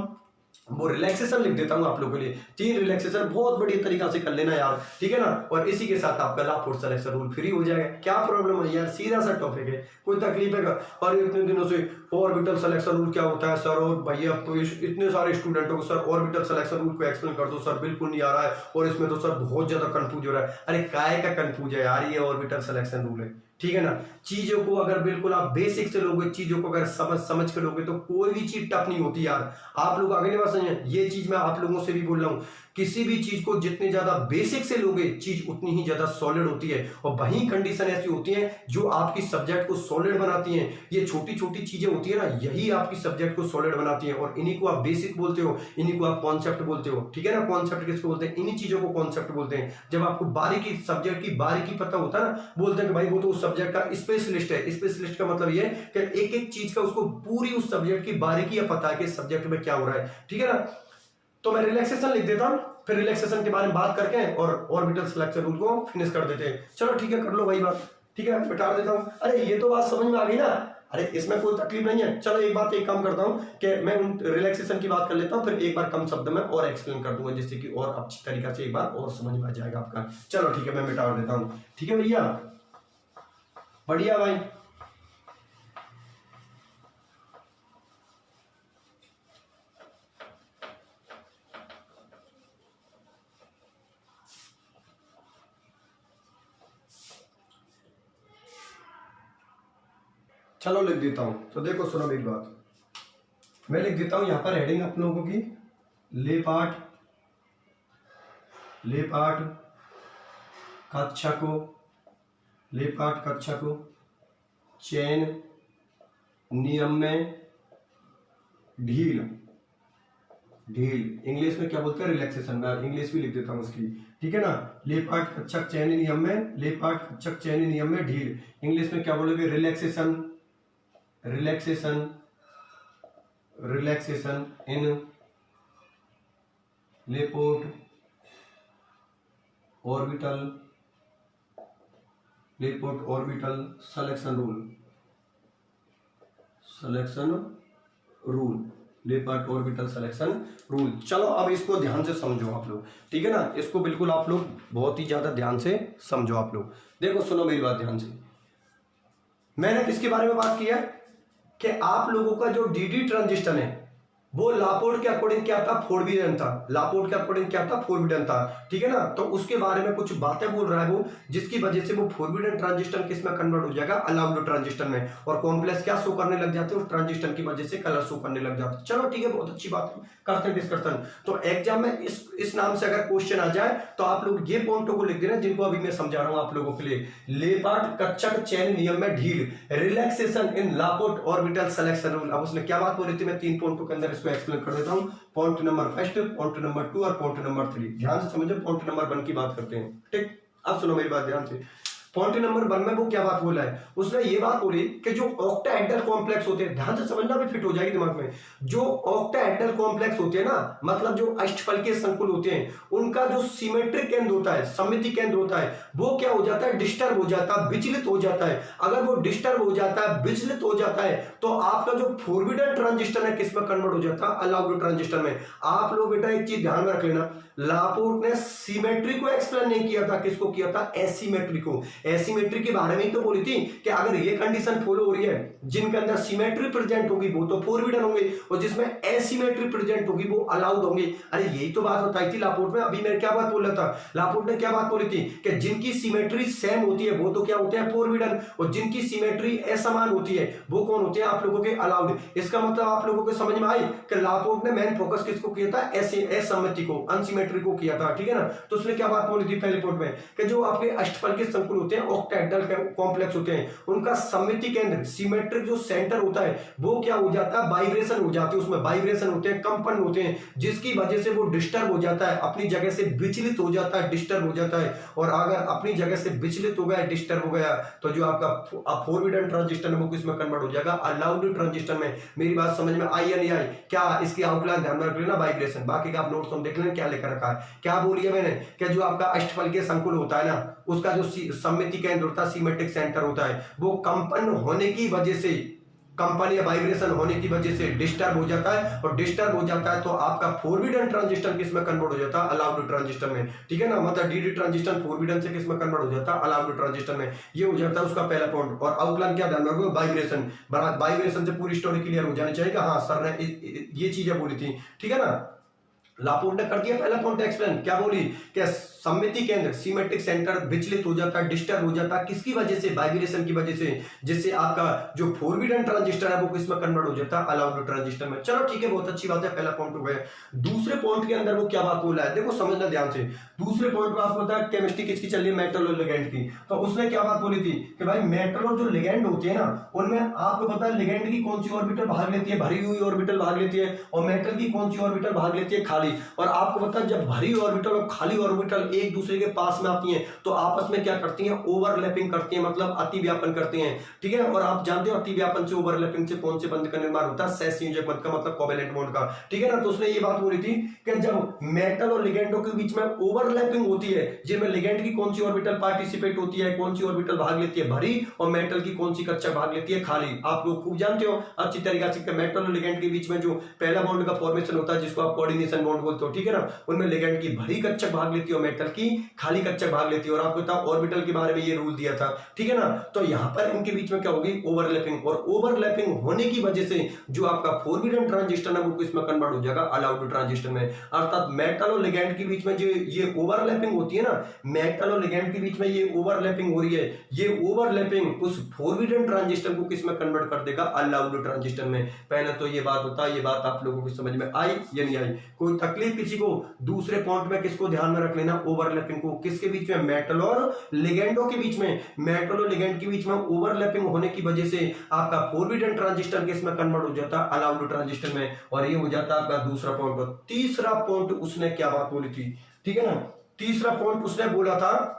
वो रिलैक्सेशन लिख देता हूँ आप लोगों के लिए। 3 रिलैक्सेशन बहुत बढ़िया तरीका से कर लेना यार, ठीक है ना। और इसी के साथ आपका लापोर्ट सिलेक्शन रूल फ्री हो जाएगा। क्या प्रॉब्लम है यार, सीधा सा टॉपिक है, कोई तकलीफ है? और इतने दिनों से ऑर्बिटल सिलेक्शन रूल क्या होता है सर, और भैया तो इतने सारे स्टूडेंटों को सर ऑर्बिटल सिलेक्शन रूल को एक्सप्लेन कर दो सर, बिल्कुल नहीं आ रहा है, और इसमें तो सर बहुत ज्यादा कंफ्यूज हो रहा है। अरे काय का कंफ्यूज है यार, ये ऑर्बिटल सिलेक्शन रूल है, ठीक है ना। चीजों को अगर बिल्कुल आप बेसिक से लोगे, चीजों को अगर समझ के लोगे तो कोई भी चीज टफ नहीं होती यार। आप लोग अगली बार समझे, ये चीज मैं आप लोगों से भी बोल रहा हूँ, किसी भी चीज को जितने ज्यादा बेसिक से लोगे चीज उतनी ही ज्यादा सॉलिड होती है। और वही कंडीशन ऐसी होती है जो आपकी सब्जेक्ट को सॉलिड बनाती हैं। ये छोटी छोटी चीजें होती है ना, यही आपकी सब्जेक्ट को सॉलिड बनाती है, और इन्हीं को आप बेसिक बोलते हो, इन्हीं को आप कॉन्सेप्ट बोलते हो, ठीक है ना। कॉन्सेप्ट किसको बोलते हैं? इन्हीं चीजों को कॉन्सेप्ट बोलते हैं। जब आपको बारीकी सब्जेक्ट की बारीकी पता होता है ना, बोलते हैं कि भाई वो तो उस सब्जेक्ट का स्पेशलिस्ट है। स्पेशलिस्ट का मतलब ये कि एक एक चीज का उसको पूरी उस सब्जेक्ट की बारीकी पता है कि सब्जेक्ट में क्या हो रहा है, ठीक है ना। तो मैं रिलैक्सेशन लिख देता हूं, फिर रिलैक्सेशन के बारे में बात करके और ऑर्बिटल सिलेक्शन रूल को फिनिश कर देते हैं। चलो ठीक है, कर लो भाई बात, ठीक है, मिटा देता हूं। अरे ये तो बात समझ में आ गई ना, अरे इसमें कोई तकलीफ नहीं है। चलो एक काम करता हूं कि मैं उन रिलैक्सेशन की बात कर लेता हूं, फिर एक बार कम शब्द में और एक्सप्लेन कर दूंगा, जिससे कि और अच्छी तरीका से एक बार और समझ में आ जाएगा आपका। चलो ठीक है, मैं मिटा देता हूं, ठीक है भैया, बढ़िया भाई। चलो लिख देता हूं, तो देखो सुनो मेरी बात, मैं लिख देता हूं यहां पर हेडिंग आप लोगों की, ले पाठ कक्षा को, ले पाठ कक्षा को चयन नियम में ढील इंग्लिश में क्या बोलते हैं? रिलैक्सेशन। मैं इंग्लिश भी लिख देता हूं उसकी, ठीक है ना। ले पाठ कक्षक चयन नियम में, ले पाठ कक्षक चयन नियम में ढील, इंग्लिश में क्या बोलोगे? Relaxation in Laporte orbital selection rule, Laporte orbital selection rule. चलो अब इसको ध्यान से समझो आप लोग, ठीक है ना। इसको बिल्कुल आप लोग बहुत ही ज्यादा ध्यान से समझो आप लोग। देखो सुनो मेरी बात ध्यान से, मैंने किसके बारे में बात की है कि आप लोगों का जो डीडी ट्रांजिस्टर है वो लापोर्ट के अकॉर्डिंग क्या था? फोरबिडन था। लापोर्ट के अकॉर्डिंग क्या था? फोरबिडन था, ठीक है ना। तो उसके बारे में कुछ बातें बोल रहा है वो, जिसकी वजह से वो फोरबिडन ट्रांजिस्टर किस में कन्वर्ट हो जाएगा? अलाउड ट्रांजिस्टर में। और कॉम्प्लेक्स क्या शो करने लग जाते हैं? उस ट्रांजिस्टर की वजह से कलर शो करने लग जाते हैं। चलो ठीक है, बहुत अच्छी बात है, करते हैं डिस्कशन। तो एग्जाम में इस नाम से अगर क्वेश्चन आ जाए तो आप लोग ये पॉइंटों को लिख देना जिनको अभी मैं समझा रहा हूं आप लोगों के लिए। लेपार्ट कक्षक चयन नियम में ढील, रिलैक्सेशन इन लापोर्ट ऑर्बिटल सिलेक्शन रूल। अब उसने क्या बात बोली थी, मैं 3 पॉइंटों के अंदर इसको एक्सप्लेन कर देता हूं। Point number first, point number 2 और पॉइंट नंबर 3। ध्यान से समझो, पॉइंट नंबर 1 की बात करते हैं, ठीक। अब सुनो मेरी बात ध्यान से। पॉइंट नंबर 1 में वो क्या बात बोला है? उसने ये बात बोली कि जो ऑक्टाहेड्रल कॉम्प्लेक्स होते हैं, ध्यान से समझना भी फिट हो जाएगी दिमाग में। जो ऑक्टाहेड्रल कॉम्प्लेक्स होते हैं ना, मतलब जो अष्टफलकीय संकुल होते हैं, उनका जो सिमेट्रिक केंद्र होता है, सममिति केंद्र होता है, वो क्या हो जाता है? डिस्टर्ब हो जाता है, विचलित हो जाता है। अगर वो डिस्टर्ब हो जाता है, विचलित हो जाता है, तो आपका जो फोरबिडन ट्रांजिस्टर है किस में कन्वर्ट हो जाता है? अलाउड ट्रांजिस्टर में। आप लोग बेटा एक चीज ध्यान में रख लेना, लापोर्ट ने सिमेट्री को एक्सप्लेन नहीं किया था, किसको किया था? एसिमेट्री को। एसिमेट्री के बारे में ही तो बोली थी कि अगर ये कंडीशन फॉलो हो रही है, जिनके अंदर सिमेट्री प्रेजेंट होगी वो तो फोरबिडन होंगे, और जिसमें एसिमेट्री प्रेजेंट होगी वो अलाउड होंगे। अरे यही तो बात बताई थी लापोर्ट में। अभी मैं क्या बात बोल रहा था? लापोर्ट ने क्या बात बोली थी कि जिनकी सिमेट्री सेम होती है वो तो क्या होते हैं? फोरबिडन, और जिनकी सिमेट्री असमान होती है वो कौन होते हैं? आप लोगों के अलाउड। इसका मतलब आप लोगों को समझ में आई कि लापोर्ट ने मेन फोकस किसको किया था? असममिति को, अनसिमेट्री को किया था, ठीक है ना। तो उसने क्या बात बोली थी पहले पॉइंट में कि जो आपके अष्टफलकीय संकुल होते हैं, ऑक्टाहेड्रल कॉम्प्लेक्स होते हैं, उनका सममिति केंद्र, सिमेट्रिक जो सेंटर होता है, वो क्या हो जाता है? वाइब्रेशन हो जाती है, उसमें वाइब्रेशन होते हैं, कंपन होते हैं, जिसकी वजह से वो डिस्टर्ब हो जाता है, अपनी जगह से विचलित हो जाता है, डिस्टर्ब हो जाता है। और अगर अपनी जगह से विचलित हो गया, डिस्टर्ब हो गया, तो जो आपका फोरबिडन ट्रांजिस्टर है वो किसमें कन्वर्ट हो जाएगा? अलाउड ट्रांजिस्टर में। मेरी बात समझ में आई या नहीं आई? क्या इसकी आउटलाइन ध्यान में रख लेना, वाइब्रेशन। बाकी का आप नोट्स देख लेना क्या लेकर रखा है। क्या बोली है मैंने कि जो आपका अष्टफलकीय संकुल होता है ना, उसका जो सममिति केंद्र होता है, सिमेट्रिक सेंटर होता है, वो कंपन होने की वजह से कंपन या वाइब्रेशन होने की वजह से डिस्टर्ब हो जाता है, और डिस्टर्ब हो जाता है तो आपका फोरबिडन ट्रांजिस्टर किस में कन्वर्ट हो जाता है, अलाउड ट्रांजिस्टर में। ठीक है ना, मतलब डीडी ट्रांजिस्टर फोरबिडन से किस में कन्वर्ट हो जाता है, अलाउड ट्रांजिस्टर में। ये हो जाता है उसका पहला पॉइंट। और आउटलाइन क्या ध्यान रखो, वाइब्रेशन, वाइब्रेशन से पूरी स्टोरी क्लियर हो जानी चाहिए कि हाँ सर ने ये चीजें बोली थी। ठीक है ना, लापोर्ट ने कर दिया पहला पॉइंट एक्सप्लेन, क्या बोली कि सममिति केंद्र सिमेट्रिक सेंटर विचलित हो जाता है, डिस्टर्ब हो जाता है, किसकी वजह से, वाइब्रेशन की वजह से, जिससे आपका जो फोरबिडन ट्रांजिस्टर है वो किसमें कन्वर्ट हो जाता है, अलाउड ट्रांजिस्टर में। चलो ठीक है, बहुत अच्छी बात है, पहला पॉइंट हो गया। दूसरे पॉइंट के अंदर वो क्या बात बोला है, देखो समझना ध्यान से। दूसरे पॉइंट में आपको पता है केमिस्ट्री किसकी चल रही है, मेटल और लिगेंड की। तो उसने क्या बात बोली थी कि भाई मेटल और जो लिगेंड होती है ना, उनमें आपको पता है लिगेंड की कौन सी ऑर्बिटल भाग लेती है, भरी हुई ऑर्बिटल भाग लेती है, और मेटल की कौन सी ऑर्बिटल भाग लेती है, खाली। और आपको पता है जब भरी ऑर्बिटल और खाली ऑर्बिटल एक दूसरे के पास में आती हैं तो आपस में क्या करती हैं, ओवरलैपिंग करती हैं, मतलब अतिव्यापन करती हैं। ठीक है, और आप जानते हो अतिव्यापन से, ओवरलैपिंग से कौन से बंध का निर्माण होता है, सहसंयोजक बंध का, मतलब कोवेलेंट बॉन्ड का। ठीक है ना, तो उसने ये बात बोली थी कि जब मेटल और लिगेंडों के बीच में ओवरलैपिंग होती है, जिनमें लिगेंड की कौन सी ऑर्बिटल पार्टिसिपेट होती है, कौन सी ऑर्बिटल भाग लेती है भरी, और मेटल की कौन सी कक्षा भाग लेती है खाली। आप लोग खूब जानते हो अच्छी तरीके से मेटल और लिगेंड के बीच में जो पहला बॉन्ड का फॉर्मेशन होता है जिसको आप कोऑर्डिनेशन बॉन्ड बोलते हो। ठीक है ना, उनमें लिगेंड की भरी कक्षक भाग लेती है और मेटल की खाली कक्षक भाग लेती है। और आपको ऑर्बिटल के बारे में ये रूल दिया था। ठीक है ना, तो यहां पर इनके बीच में क्या होगी, ओवरलैपिंग। और ओवरलैपिंग होने की वजह से जो आपका फोरबिडन ट्रांजिस्टर है वो किसमें कन्वर्ट हो जाएगा, अलाउड ट्रांजिस्टर में। अर्थात मेटल और लिगेंड के बीच में जो ये ओवरलैपिंग होती है ना, मेटल और लिगेंड के बीच में ये ओवरलैपिंग हो रही है, ये ओवरलैपिंग उस फोरबिडन ट्रांजिस्टर को किसमें कन्वर्ट कर देगा, अलाउड ट्रांजिस्टर में। पहले तो ये बात होता है, ये बात आप लोगों को समझ में आई या नहीं आई, कोई तकलीफ किसी को। दूसरे पॉइंट में किसको ध्यान में रख लेना, ओवरलैपिंग को। किसके बीच में, मेटल और लिगेंडों के बीच में। मेटल और लिगेंड के बीच में ओवरलैपिंग होने की वजह से आपका फोरबिडन ट्रांजिस्टर किसमें कन्वर्ट हो जाता है, अलाउड ट्रांजिस्टर में। और ये हो जाता है आपका दूसरा पॉइंट। तीसरा पॉइंट उसने क्या बात बोली थी, ठीक है ना, तीसरा पॉइंट उसने बोला था,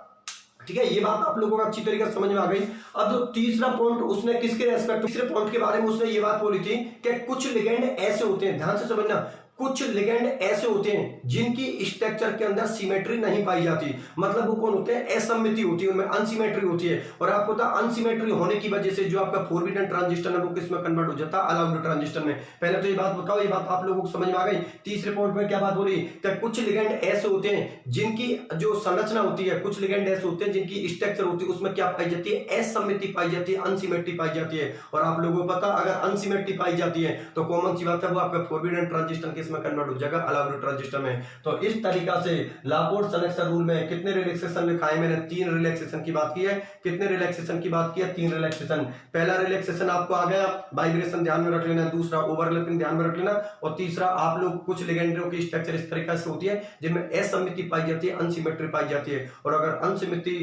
ठीक है, ये बात आप लोगों को अच्छी तरीके से समझ में आ गई। अब जो तीसरा पॉइंट उसने किसके रेस्पेक्ट, तीसरे पॉइंट के बारे में उसने ये बात बोली थी कि कुछ लिगेंड ऐसे होते हैं, ध्यान से समझना, कुछ लिगेंड ऐसे होते हैं जिनकी स्ट्रक्चर के अंदर सिमेट्री नहीं पाई जाती। मतलब वो कौन होते हैं, असममिति होती है, उनमें अनसिमेट्री होती है। और आपको पता है अनसिमेट्री होने की वजह से जो आपका फोरबिडन ट्रांजिस्टर है वो किसमें कन्वर्ट हो जाता है, अलाउड ट्रांजिस्टर में। पहले तो ये बात बताओ, ये बात आप लोगों को समझ में आ गई। तीसरे पॉइंट में क्या बात बोली कि कुछ लिगेंड ऐसे होते हैं जिनकी जो संरचना होती है, कुछ लिगेंड ऐसे होते हैं जिनकी स्ट्रक्चर होती है उसमें क्या पाई जाती है, असममिति पाई जाती है, अनसिमेट्री पाई जाती है। और आप लोगों को पता अगर अनसिमेट्री पाई जाती है तो कॉमन सी बात है वो आपका फोरबिडन ट्रांजिस्टर किसमें कन्वर्ट हो जाएगा, अलाउड ट्रांजिस्टर में। तो इस तरीका से लापोर्ट सिलेक्शन रूल में कितने रिलैक्सेशन लिखाए मैंने, 3 रिलैक्सेशन की बात की है। कितने रिलैक्सेशन की बात की है, 3 रिलैक्सेशन। पहला रिलैक्सेशन आपको आ गया, वाइब्रेशन ध्यान में रख लेना, दूसरा ओवरलैपिंग ध्यान में रख लेना, और तीसरा आप लोग कुछ लिगेंडों की स्ट्रक्चर इस तरीके से होती है जिनमें असममिति पाई जाती है, अनसिमेट्री पाई जाती है। और अगर अनसिमेट्री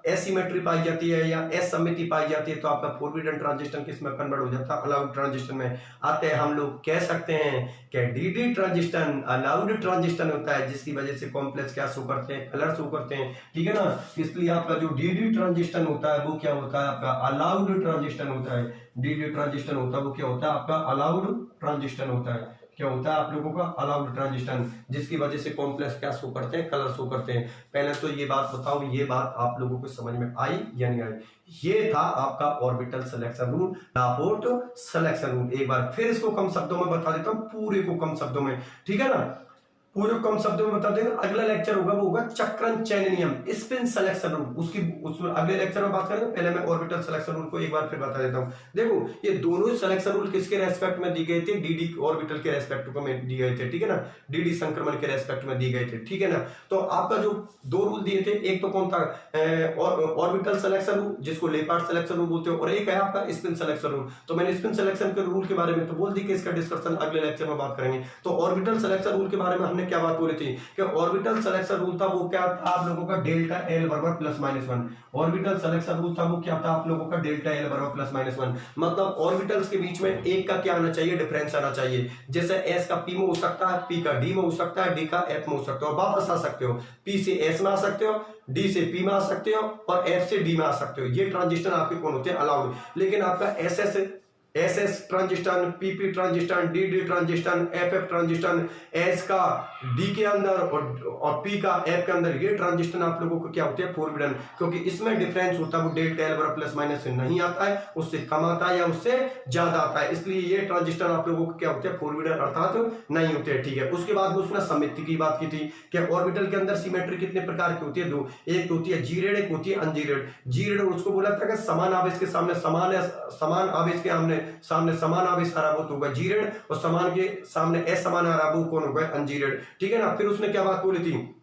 एसिमेट्री पाई जाती है या असममिति पाई जाती है तो आपका फोरबिडन ट्रांजिस्टर किसमें कन्वर्ट हो जाता है, अलाउड ट्रांजिस्टर में। आते हम लोग कह सकते हैं कि डीडी ट्रांजिस्टर अलाउड ट्रांजिस्टर होता है, जिसकी वजह से कॉम्प्लेक्स क्या शो करते हैं, कलर शो करते हैं। ठीक है ना, इसलिए आपका जो डीडी ट्रांजिस्टर होता है वो क्या होता है, आपका अलाउड ट्रांजिस्टर होता है। डीडी ट्रांजिस्टर होता है वो क्या होता है, आपका अलाउड ट्रांजिस्टर होता है। क्या होता है आप लोगों का, अलाउड ट्रांजिस्टर, जिसकी वजह से कॉम्प्लेक्स क्या शो करते हैं, कलर शो करते हैं। पहले तो ये बात बताओ, ये बात आप लोगों को समझ में आई या नहीं आई। ये था आपका orbital selection rule, Laporte selection rule. एक बार फिर इसको कम शब्दों में बता देता हूं, पूरे को कम शब्दों में, ठीक है ना, पूरे कम शब्दों में बता देंगे। अगला लेक्चर होगा वो होगा चक्रन चयन नियम, स्पिन सिलेक्शन रूल, उसमें अगले लेक्चर में बात करेंगे। पहले मैं ऑर्बिटल सिलेक्शन रूल को एक बार फिर बता देता हूं। देखो ये दोनों सिलेक्शन रूल किसके रेस्पेक्ट में दी गए थे, डीडी ऑर्बिटल के रेस्पेक्ट में दिए गए थे, ठीक है ना, डीडी संक्रमण के रेस्पेक्ट में दिए गए थे, ठीक है ना। तो आपका जो 2 रूल दिए थे, एक तो कौन था, ऑर्बिटल सिलेक्शन रूल जिसको लेपार्ड सिलेक्शन रूल बोलते हो, और एक है आपका स्पिन सिलेक्शन रूल। तो मैंने स्पिन सिलेक्शन के रूल के बारे में तो बोल दी कि इसका डिस्कशन अगले लेक्चर में बात करेंगे। तो ऑर्बिटल सिलेक्शन रूल के बारे में हमने क्या बात बोली थी कि ऑर्बिटल सिलेक्शन रूल था वो क्या था आप लोगों का, डेल्टा एल बराबर +-1। ऑर्बिटल सिलेक्शन रूल था वो क्या था आप लोगों का, डेल्टा एल बराबर +-1। मतलब ऑर्बिटल्स के बीच में एक का क्या आना चाहिए, डिफरेंस आना चाहिए। जैसे एस का पी में हो सकता है, पी का डी में हो सकता है, डी का एफ में हो सकता है, और वापस आ सकते हो, पी से एस में आ सकते हो, डी से पी में आ सकते हो, और एफ से डी में आ सकते हो। ये ट्रांजिस्टर आपके कौन होते हैं, अलाउड। लेकिन आपका S S S transition, PP transition, D D transition, F F transition, S का डी के अंदर और पी का एफ के अंदर, ये ट्रांजिस्टन आप लोगों को क्या होते हैं फोरबिडन, क्योंकि इसमें डिफरेंस होता है वो डेल्टा एल बराबर प्लस माइनस से नहीं आता है, उससे कम आता है या उससे ज्यादा आता है, इसलिए ये ट्रांजिस्टन आप लोगों को क्या होते हैं फोरबिडन अर्थात नहीं होते हैं। ठीक है, उसके बाद में उसने सममिति की बात की थी कि ऑर्बिटल के अंदर सिमेट्री कितने प्रकार की होती है, दो, एक होती है जी रेड, एक होती है अनजीरेड। जी रेड उसको बोला था कि समान आवेश के सामने समान आवेश के सामने समान आवेश आराभूत होगा जी रेड, और समान के सामने असमान आराभूत कौन होगा, अनजीरेड। ठीक है ना, फिर उसने क्या बात बोली थी,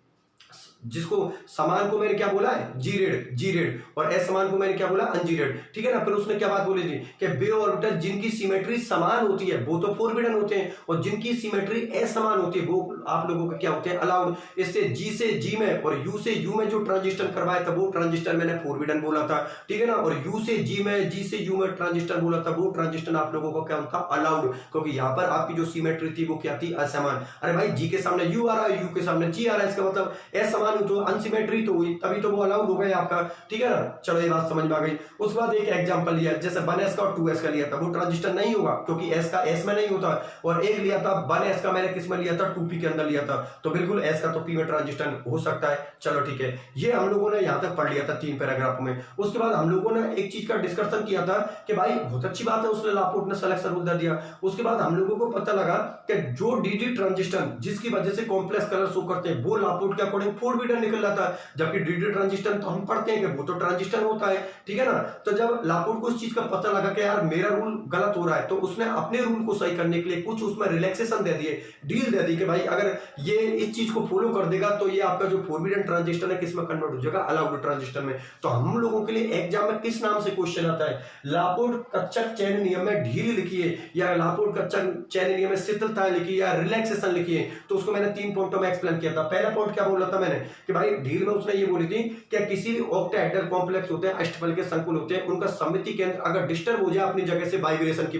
जिसको समान को मैंने क्या बोला है जी रेड और असमान को मैंने क्या बोला अनजीरेड। ठीक है ना, फिर उसने क्या बात बोली थी कि बे ऑर्बिटल जिनकी सिमेट्री समान होती है वो तो फोरबिडन होते हैं, और जिनकी सिमेट्री असमान होती है वो आप लोगों के क्या होते हैं अलाउड। इससे जी से जी में और यू से यू में जो ट्रांजिस्टर करवाया था वो ट्रांजिस्टर मैंने फोरबिडन बोला था। ठीक है ना, और यू से जी में, जी से यू में ट्रांजिस्टर बोला था वो ट्रांजिस्टर आप लोगों को क्या होता अलाउड, क्योंकि यहाँ पर आपकी जो सिमेट्री थी वो क्या थी असमान। अरे भाई जी के सामने यू आ रहा है, यू के सामने जी आ रहा है, इसका मतलब असमान तो अनसिमेट्री तो हुई, तभी तो वो अलाउड हो गया आपका। ठीक है ना, चलो ये बात समझ में आ गई। उसके बाद एक एग्जांपल लिया, जैसे 1s का और 2s का लिया था, वो ट्रांजिस्टर नहीं होगा क्योंकि s का s में नहीं होता, और एक लिया था 1s का मैंने किस में लिया था 2p के अंदर लिया था, तो बिल्कुल s का तो p में ट्रांजिस्टर हो सकता है। चलो ठीक है, ये हम लोगों ने यहां तक पढ़ लिया था 3 पैराग्राफ में। उसके बाद हम लोगों ने एक चीज का डिस्कशन किया था कि भाई बहुत अच्छी बात है उसने लापोर्ट ने सिलेक्शन रूल दे दिया। उसके बाद हम लोगों को पता लगा कि जो डी ट्रांजिस्टर जिसकी वजह से कॉम्प्लेक्स कलर शो करते हैं वो लापोर्ट के अकॉर्डिंग फोरबिडन निकल रहा था, जबकि डी ट्रांजिस्टर तो हम पढ़ते हैं कि वो तो ट्रांजिस्टर होता है। ठीक है ना, तो जब लापोर्ट को इस चीज का पता लगा कि यार मेरा रूल गलत हो रहा है, तो उसने अपने रूल को सही करने के लिए कुछ उसमें रिलैक्सेशन दे दिए, डील दे दी कि भाई अगर ये इस चीज को फॉलो कर देगा तो ये आपका जो फोरबिडन ट्रांजिस्टर है किसमें कन्वर्ट हो जाएगा अलाउड ट्रांजिस्टर में। तो हम लोगों के लिए एग्जाम में किस नाम से क्वेश्चन आता है, लापोर्ट कच्चक चैन नियम में ढील लिखिए, या लापोर्ट कच्चक चैन नियम में शिथिलता लिखिए, या रिलैक्सेशन लिखिए। तो उसको मैंने 3 पॉइंटों में एक्सप्लेन किया था। पहला पॉइंट क्या बोला था मैंने कि भाई ढील में उसने ये बोली थी कि किसी भी ऑक्टाहेड्रल कॉम्प्लेक्स होते हैं, अष्टफल के संकुल होते हैं, उनका सममिति केंद्र अगर डिस्टर्ब हो जाए अपनी जगह से वाइब्रेशन की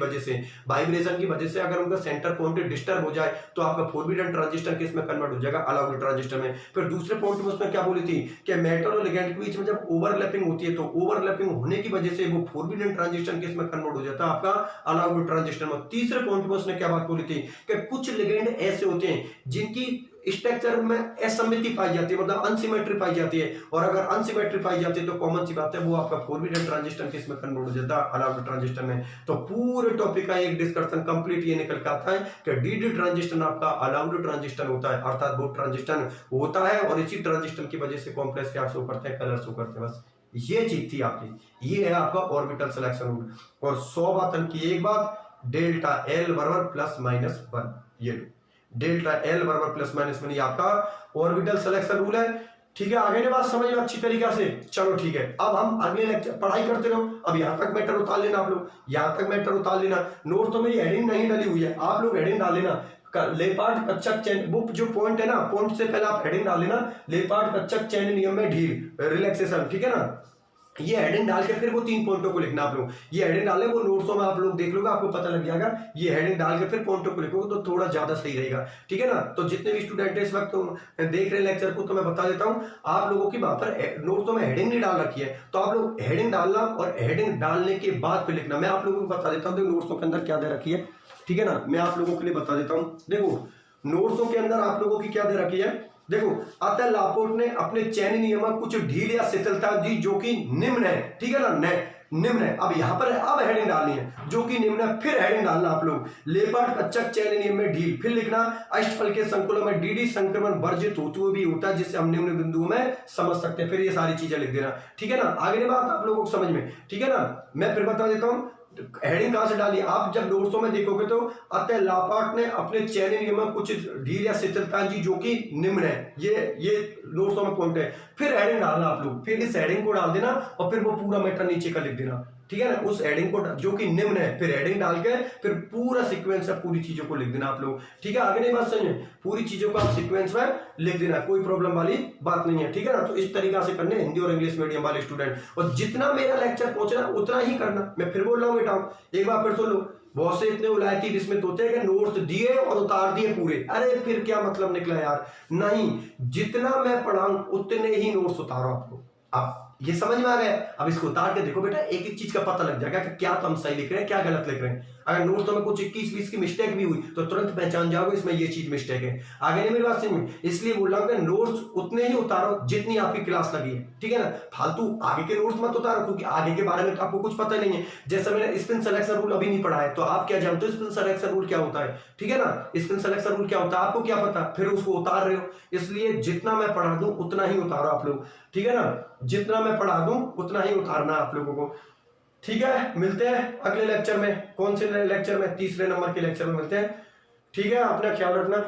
वजह से अगर उनका सेंटर पॉइंट डिस्टर्ब हो जाए तो आपका फोरबिडन ट्रांजिस्टर किस में कन्वर्ट हो जाएगा अलाउड ट्रांजिस्टर में। फिर दूसरे पॉइंट में उसने क्या बोली थी कि मेटल और लिगेंड के बीच में जब ओवरलैपिंग होती है तो ओवरलैपिंग होने की वजह से वो फोरबिडन ट्रांजिस्टर किस में कन्वर्ट हो जाता है आपका अलाउड ट्रांजिस्टर में। तीसरे पॉइंट में उसने क्या बात बोली थी कि कुछ लिगेंड ऐसे होते हैं जिनकी स्ट्रक्चर में असममिति पाई जाती है, मतलब अनसिमेट्री पाई जाती है, और अगर अनसिमेट्री पाई जाती है तो कॉमन सी बात है वो आपका फोरबिडन ट्रांजिस्टर किस में कन्वर्ट हो जाता है अलाउड ट्रांजिस्टर में। तो पूरे टॉपिक का एक डिस्कशन कंप्लीट ये निकल के आता है कि डी ट्रांजिस्टर आपका अलाउड ट्रांजिस्टर होता है, अर्थात वो ट्रांजिस्टर होता है और इसी ट्रांजिस्टर की वजह से कॉम्प्लेक्स क्या शो करते हैं कलर शो करते हैं। बस ये चीज थी आपकी, ये है आपका ऑर्बिटल सिलेक्शन रूल। और 100 बातन की एक बात, डेल्टा एल बराबर प्लस माइनस 1, ये डेल्टा एल बराबर प्लस माइनस 1 आपका ऑर्बिटल सिलेक्शन रूल है। ठीक है, आगे ने बात समझ में अच्छी तरीके से। चलो ठीक है, अब हम अगले लेक्चर पढ़ाई करते रहो। अब यहां तक मैटर उतार लेना आप लोग, यहां तक मैटर उतार लेना। नोट तो मेरी हेडिंग नहीं डली हुई है, आप लोग हेडिंग डाल लेना। लेपार्ड कच्चक चैन, वो जो पॉइंट है ना, पॉइंट से पहले आप हेडिंग डाल लेना, लेपार्ड कच्चक चैन नियम में ढील रिलैक्सेशन। ठीक है ना, ये हेडिंग डाल के फिर वो 3 पॉइंटों को लिखना आप लोग। ये हेडिंग डाले वो नोट्सों में आप लोग देख लोगे, आपको पता लग जाएगा। ये हेडिंग डाल के फिर पॉइंटों को लिखोगे तो थोड़ा ज्यादा सही रहेगा। ठीक है ना, तो जितने भी स्टूडेंट इस वक्त देख रहे हैं लेक्चर को, तो मैं बता देता हूं आप लोगों की वहां पर नोट्सों में हेडिंग नहीं डाल रखी है, तो आप लोग हेडिंग डालना और हेडिंग डालने के बाद फिर लिखना। मैं आप लोगों को बता देता हूँ नोट्सों के अंदर क्या दे रखी है। ठीक है ना, मैं आप लोगों के लिए बता देता हूँ। देखो नोट्सों के अंदर आप लोगों की क्या दे रखी है, देखो अतः लापोर्ट ने अपने चयन नियम कुछ ढील या शिथिलता दी जो कि निम्न है। ठीक है ना, निम्न है। अब यहां पर है, अब हेडिंग डालनी है जो कि निम्न है, फिर हेडिंग डालना आप लोग। लेपार्ड कच्चक चयन नियम में ढील, फिर लिखना अष्टफल के संकुलों में डी संक्रमण वर्जित होते हुए भी होता है, जिससे हम निम्न बिंदुओं में समझ सकते हैं। फिर ये सारी चीजें लिख देना। ठीक है ना, आगे बात आप लोगों को समझ में। ठीक है ना, मैं फिर बता देता हूं हेडिंग कहां से डाली। आप जब नोट्सों में देखोगे तो अतः लापार्ट ने अपने चयन नियम में कुछ ढील या शिथिलता जी जो कि निम्न है, ये नोट्सों में पॉइंट है। फिर हेडिंग डालना आप लोग, फिर इस हेडिंग को डाल देना और फिर वो पूरा मैटर नीचे का लिख देना। ठीक है ना, उस हेडिंग को जो कि निम्न है, फिर हेडिंग डाल के फिर पूरा सीक्वेंस है, पूरी चीजों को लिख देना आप लोग। ठीक है, आगे नहीं बात समझे, पूरी चीजों को आप सीक्वेंस में लिख देना, कोई प्रॉब्लम वाली बात नहीं है। ठीक है ना, तो इस तरीका से करने हिंदी और इंग्लिश मीडियम वाले स्टूडेंट, और जितना मेरा लेक्चर पहुंचना उतना ही करना। मैं फिर बोल रहा हूँ बेटा, एक बार फिर सुन लो। बहुत से इतने उलायती विस्मित होते हैं कि नोट्स दिए और उतार दिए पूरे, अरे फिर क्या मतलब निकला यार। नहीं, जितना मैं पढ़ाऊं उतने ही नोट्स उतारो आपको। आप ये समझ में आ गया। अब इसको उतार के देखो बेटा, एक एक चीज का पता लग जाएगा कि क्या तो हम सही लिख रहे हैं, क्या गलत लिख रहे हैं। अगर नोट तो में कुछ 21-20 की मिस्टेक भी हुई तो तुरंत पहचान जाओगे इसमें ये चीज मिस्टेक है। आगे नहीं मेरी बात समझ में? इसलिए बोल रहा हूं कि नोट्स उतने ही उतारो जितनी आपकी क्लास लगी है, ठीक है ना। फालतू आगे के नोट्स मत उतारो, क्योंकि आगे के बारे में तो आपको कुछ पता नहीं है। जैसे मैंने स्पिन सिलेक्शन रूल अभी नहीं पढ़ा है, तो आप क्या जानते हो स्पिन सिलेक्शन रूल क्या होता है, ठीक है ना। स्पिन सिलेक्शन रूल क्या होता है आपको क्या पता, फिर उसको उतार रहे हो। इसलिए जितना मैं पढ़ा दूं उतना ही उतारो आप लोग, ठीक है ना। जितना मैं पढ़ा दूं उतना ही उतारना आप लोगों को, ठीक है। मिलते हैं अगले लेक्चर में। कौन से लेक्चर में? तीसरे नंबर के लेक्चर में मिलते हैं, ठीक है। अपना ख्याल रखना।